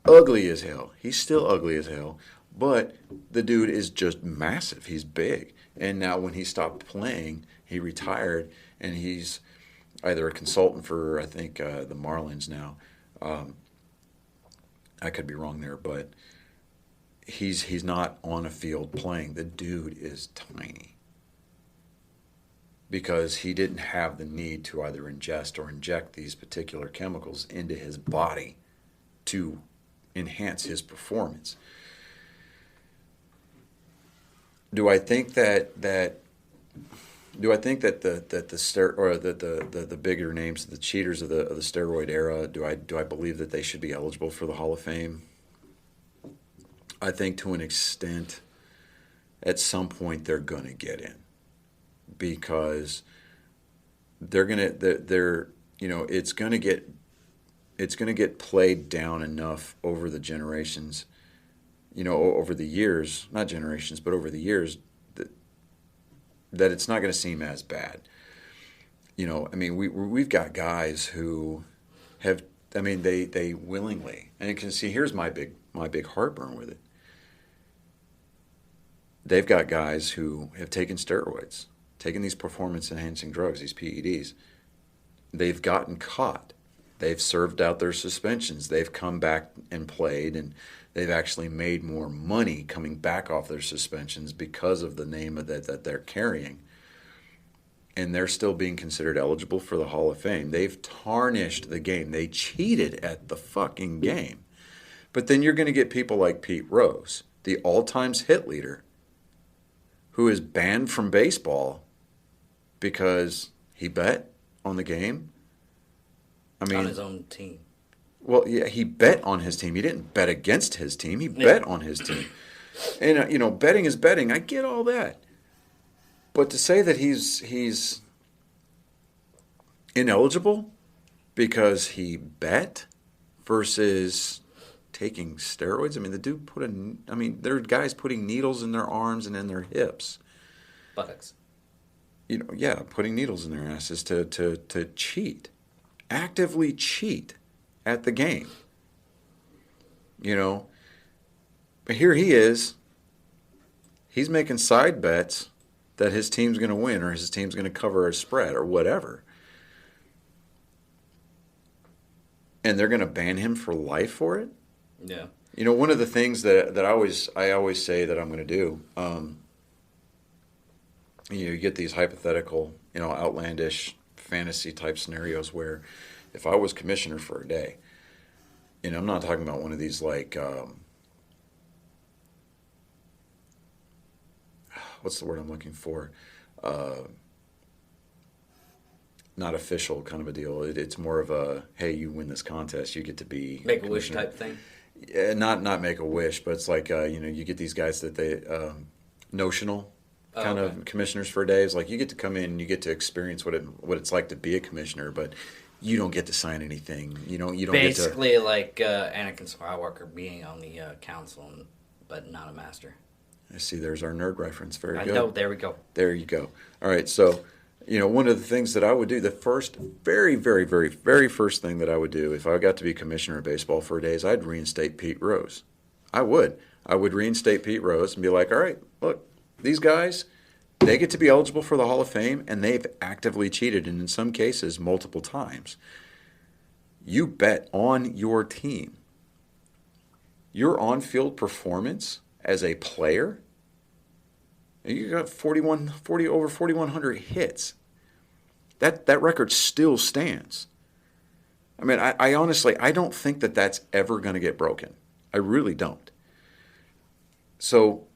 Ugly as hell. He's still ugly as hell, but the dude is just massive. He's big. And now when he stopped playing, he retired, and he's either a consultant for, I think, the Marlins now. I could be wrong there, but he's not on a field playing. The dude is tiny because he didn't have the need to either ingest or inject these particular chemicals into his body to enhance his performance. Do I think that the bigger names, the cheaters of the steroid era, do I believe that they should be eligible for the Hall of Fame? I think to an extent, at some point they're going to get in, because it's going to get played down enough over the generations, over the years, not generations, but over the years, that it's not going to seem as bad. I mean, we've got guys who have, I mean, they willingly, and you can see, here's my big heartburn with it. they've got guys who have taken steroids, taken these performance-enhancing drugs, these PEDs. They've gotten caught. They've served out their suspensions. They've come back and played, and they've actually made more money coming back off their suspensions because of the name of that they're carrying. And they're still being considered eligible for the Hall of Fame. They've tarnished the game. They cheated at the fucking game. But then you're going to get people like Pete Rose, the all-time hit leader, who is banned from baseball because he bet on the game. I mean, on his own team. Well, yeah, he bet on his team. He didn't bet against his team. He bet on his team. And betting is betting. I get all that. But to say that he's ineligible because he bet versus taking steroids. I mean, the dude there are guys putting needles in their arms and in their hips. Buttocks. Putting needles in their asses to cheat. Actively cheat at the game. But here he is. He's making side bets that his team's going to win or his team's going to cover a spread or whatever. And they're going to ban him for life for it? Yeah. One of the things that I always say that I'm going to do, you get these hypothetical, outlandish fantasy type scenarios where if I was commissioner for a day, I'm not talking about one of these like, what's the word I'm looking for? Not official kind of a deal. It's more of a, hey, you win this contest, you get to be Make-A-Wish type thing? Yeah, not Make-A-Wish, but it's like, you get these guys that they, notional kind of commissioners for a day. It's like you get to come in and you get to experience what it's like to be a commissioner, but you don't get to sign anything. You don't Basically get to, like Anakin Skywalker being on the council, but not a master. I see, there's our nerd reference. Very good. I know, there we go. There you go. All right, so, one of the things that I would do, the first, very, very, very, very first thing that I would do if I got to be commissioner of baseball for a day is I'd reinstate Pete Rose. I would reinstate Pete Rose and be like, all right, look, these guys, they get to be eligible for the Hall of Fame, and they've actively cheated, and in some cases, multiple times. You bet on your team. Your on-field performance as a player, you got over 4,100 hits. That record still stands. I mean, I honestly, I don't think that that's ever going to get broken. I really don't. So,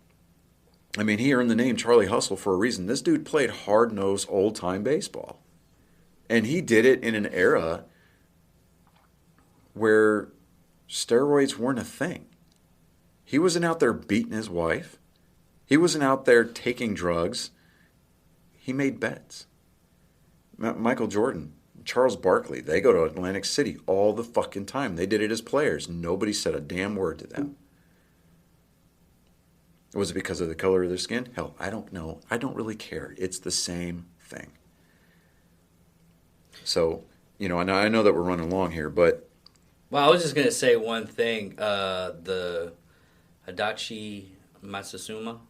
I mean, he earned the name Charlie Hustle for a reason. This dude played hard-nosed, old-time baseball. And he did it in an era where steroids weren't a thing. He wasn't out there beating his wife. He wasn't out there taking drugs. He made bets. Michael Jordan, Charles Barkley, they go to Atlantic City all the fucking time. They did it as players. Nobody said a damn word to them. Was it because of the color of their skin? Hell, I don't know. I don't really care. It's the same thing. So, and I know that we're running long here, but... Well, I was just going to say one thing. The Hidachi Matsuzuma,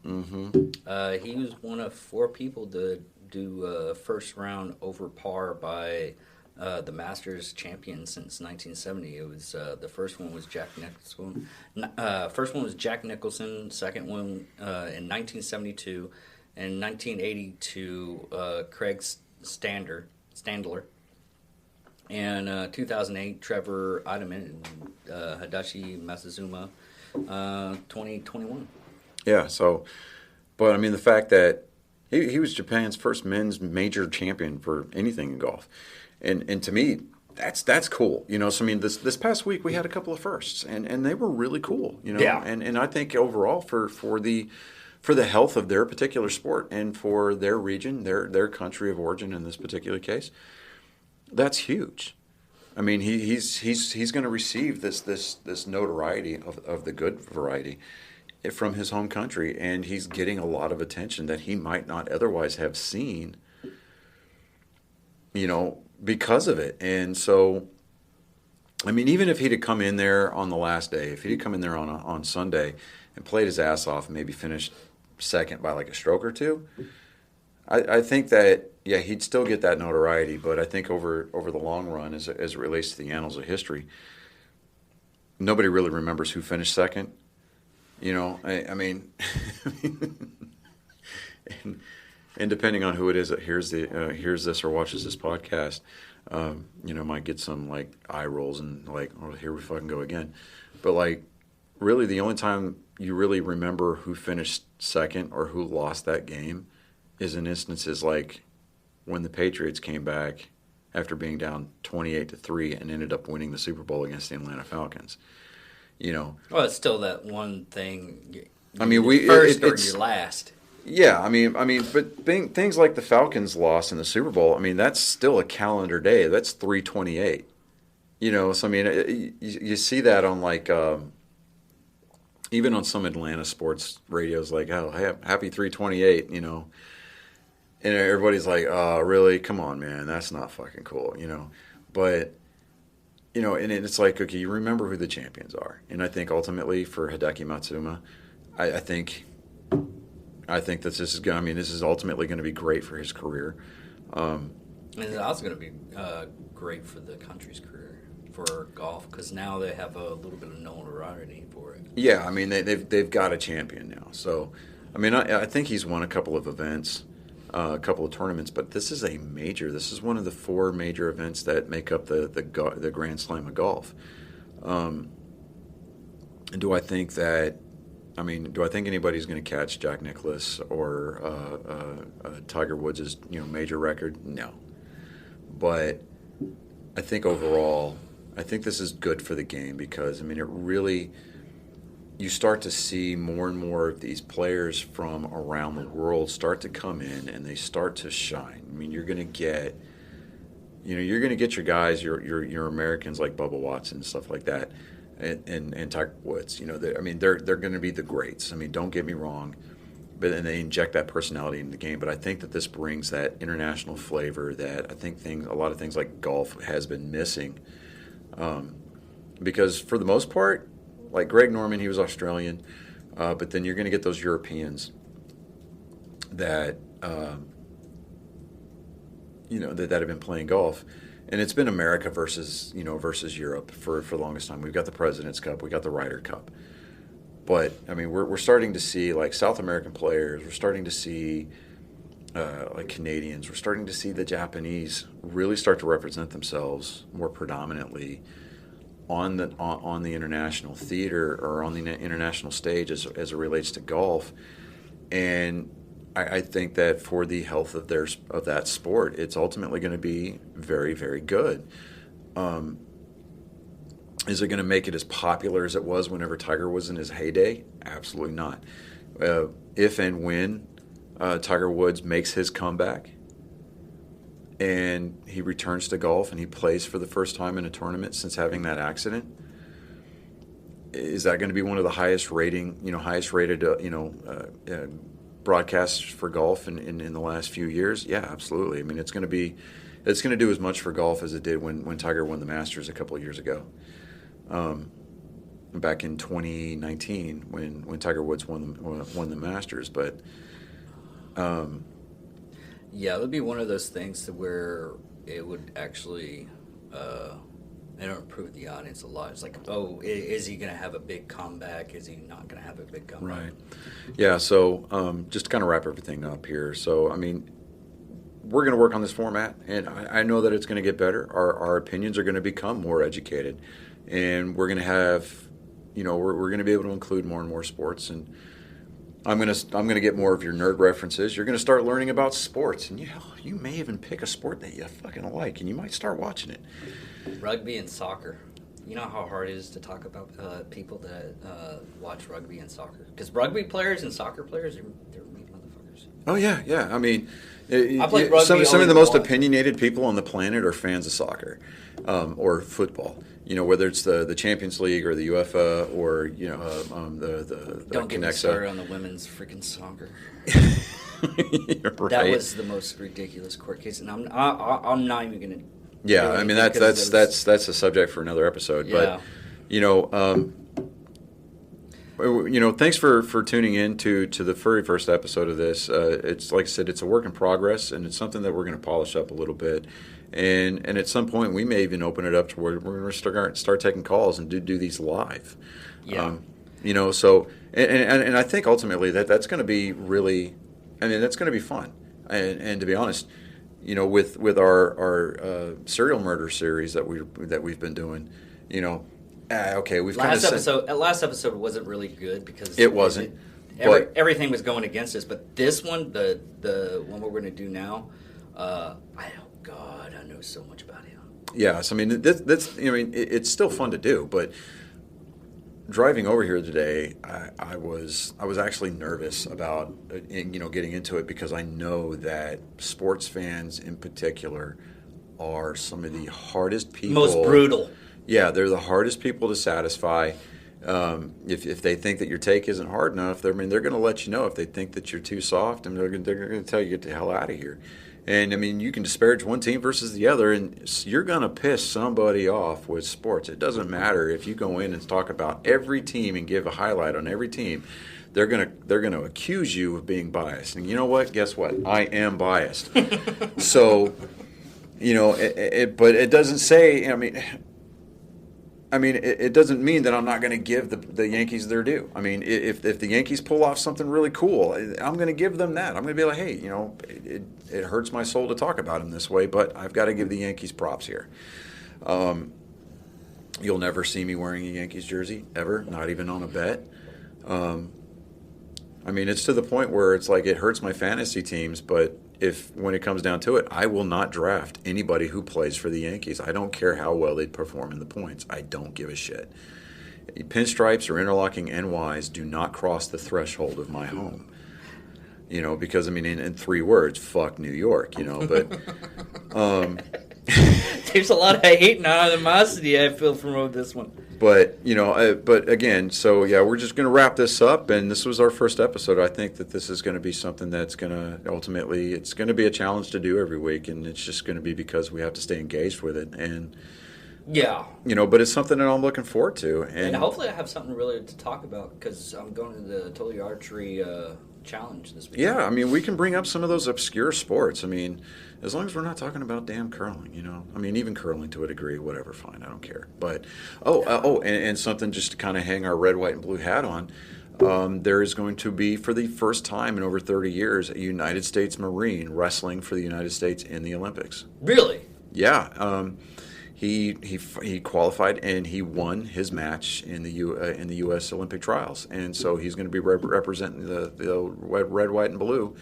he was one of 4 people to do first round over par by the Masters champion since 1970. It was the first one was Jack Nicholson. First one was Jack Nicholson. Second one in 1972, and 1982 Craig Standler, and 2008 Trevor Idman, Hidachi Matsuzuma, 2021. Yeah. So, but I mean the fact that he was Japan's first men's major champion for anything in golf. And to me, that's cool. So I mean, this past week we had a couple of firsts, and they were really cool. Yeah. And I think overall for the health of their particular sport and for their region, their country of origin in this particular case, that's huge. I mean, he's going to receive this notoriety of the good variety from his home country, and he's getting a lot of attention that he might not otherwise have seen. Because of it. And so, I mean, even if he'd have come in there on the last day, if he'd come in there on Sunday and played his ass off and maybe finished second by like a stroke or two, I think that, yeah, he'd still get that notoriety. But I think over the long run, as it relates to the annals of history, nobody really remembers who finished second. You know, I mean, and depending on who it is that hears this or watches this podcast, you know, might get some like eye rolls and like, oh, here we fucking go again. But like, really, the only time you really remember who finished second or who lost that game is in instances like when the Patriots came back after being down 28-3 and ended up winning the Super Bowl against the Atlanta Falcons. You know, well, it's still that one thing. I mean, or your last. Yeah, I mean, but things like the Falcons loss in the Super Bowl. I mean, that's still a calendar day. That's 3/28. You know, so I mean, you see that on like even on some Atlanta sports radios, like, oh, happy 3/28. You know, and everybody's like, oh, really? Come on, man, that's not fucking cool. You know, but. You know, and it's like, okay, you remember who the champions are. And I think ultimately for Hideki Matsuyama, I think that this is ultimately going to be great for his career. And it's also going to be great for the country's career for golf because now they have a little bit of notoriety for it. Yeah, I mean, they've got a champion now. So, I mean, I think he's won a couple of events. A couple of tournaments, but this is a major. This is one of the 4 major events that make up the Grand Slam of golf. And do I think anybody's going to catch Jack Nicklaus or Tiger Woods' major record? No. But I think overall, I think this is good for the game because I mean it really. You start to see more and more of these players from around the world start to come in and they start to shine. I mean, you're going to get your guys, your Americans like Bubba Watson and stuff like that, and Tiger Woods. You know, they're going to be the greats. I mean, don't get me wrong, but then they inject that personality into the game. But I think that this brings that international flavor that I think a lot of things like golf has been missing, because for the most part. Like Greg Norman, he was Australian, but then you're going to get those Europeans that that have been playing golf, and it's been America versus Europe for the longest time. We've got the President's Cup, we got the Ryder Cup, but I mean we're starting to see like South American players, we're starting to see like Canadians, we're starting to see the Japanese really start to represent themselves more predominantly on the international theater or on the international stage as it relates to golf, and I think that for the health of that sport, it's ultimately going to be very, very good. Is it going to make it as popular as it was whenever Tiger was in his heyday? Absolutely not. If and when Tiger Woods makes his comeback and he returns to golf and he plays for the first time in a tournament since having that accident, is that going to be one of the highest rated broadcasts for golf in the last few years? Yeah, absolutely. I mean, it's going to do as much for golf as it did when Tiger won the Masters a couple of years ago, back in 2019 when Tiger Woods won the Masters. But yeah, it would be one of those things to where it would actually improve the audience a lot. It's like, oh, is he going to have a big comeback? Is he not going to have a big comeback? Right. Yeah, so just to kind of wrap everything up here. So, I mean, we're going to work on this format, and I know that it's going to get better. Our opinions are going to become more educated, and we're going to have, we're going to be able to include more and more sports, and I'm gonna get more of your nerd references. You're gonna start learning about sports, and you may even pick a sport that you fucking like, and you might start watching it. Rugby and soccer. You know how hard it is to talk about people that watch rugby and soccer? Because rugby players and soccer players, they're mean motherfuckers. Oh yeah. I mean, I played rugby some of the most opinionated people on the planet are fans of soccer or football. Whether it's the Champions League or the UEFA or the Don't get me Conexa. started on the women's freaking soccer. Right. That was the most ridiculous court case, and I'm not even gonna. Yeah, I mean that's a subject for another episode. Yeah. But Thanks for tuning in to the very first episode of this. It's like I said, it's a work in progress, and it's something that we're going to polish up a little bit. And at some point, we may even open it up to where we're going to start taking calls and do these live. Yeah. So and I think ultimately that's going to be really, that's going to be fun. And to be honest, with our serial murder series that we've been doing, okay, we've last episode wasn't really good because it wasn't. Everything was going against us. But this one, the one we're going to do now, God, I know so much about him. Yes, it's still fun to do, but driving over here today, I was actually nervous about getting into it because I know that sports fans in particular are some of the hardest people, most brutal. Yeah, they're the hardest people to satisfy. If they think that your take isn't hard enough, they're going to let you know. If they think that you're too soft, they're going to tell you get the hell out of here. And you can disparage one team versus the other, and you're going to piss somebody off with sports. It doesn't matter if you go in and talk about every team and give a highlight on every team. They're going to accuse you of being biased. And you know what? Guess what? I am biased. So, but it doesn't say. It doesn't mean that I'm not going to give the Yankees their due. If the Yankees pull off something really cool, I'm going to give them that. I'm going to be like, hey, it hurts my soul to talk about them this way, but I've got to give the Yankees props here. You'll never see me wearing a Yankees jersey, ever, not even on a bet. It's to the point where it's like it hurts my fantasy teams, but when it comes down to it, I will not draft anybody who plays for the Yankees. I don't care how well they perform in the points. I don't give a shit. Pinstripes or interlocking NYs do not cross the threshold of my home. Because in 3 words, fuck New York. But there's a lot of hate and animosity I feel from this one. But but again, so yeah, we're just going to wrap this up, and this was our first episode. I think that this is going to be something that's going to ultimately, it's going to be a challenge to do every week, and it's just going to be because we have to stay engaged with it, and yeah, but it's something that I'm looking forward to, and hopefully I have something really to talk about because I'm going to the Totally Archery challenge this week. Yeah, we can bring up some of those obscure sports. As long as we're not talking about damn curling, even curling to a degree, whatever, fine, I don't care. But and something just to kind of hang our red, white, and blue hat on. There is going to be, for the first time in over 30 years, a United States Marine wrestling for the United States in the Olympics. Really? Yeah. He qualified and he won his match in the U.S. Olympic trials, and so he's going to be representing the red, white, and blue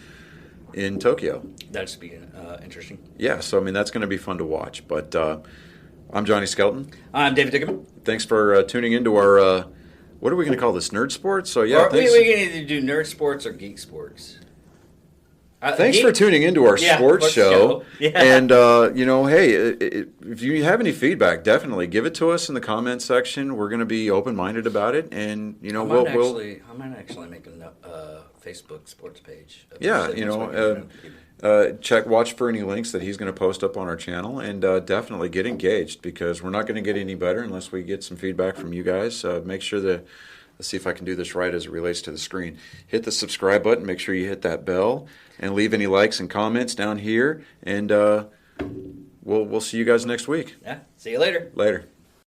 in Tokyo. That should be interesting. Yeah, so that's going to be fun to watch. But I'm Johnny Skelton. I'm David Dickerman. Thanks for tuning into our. What are we going to call this? Nerd sports? So yeah, we're going to either do nerd sports or geek sports. Thanks for tuning into our sports show. Yeah. And, hey, if you have any feedback, definitely give it to us in the comments section. We're going to be open-minded about it. And, I might actually make a Facebook sports page. Yeah, watch for any links that he's going to post up on our channel. And definitely get engaged because we're not going to get any better unless we get some feedback from you guys. Make sure that... Let's see if I can do this right as it relates to the screen. Hit the subscribe button. Make sure you hit that bell. And leave any likes and comments down here. And we'll see you guys next week. Yeah. See you later. Later.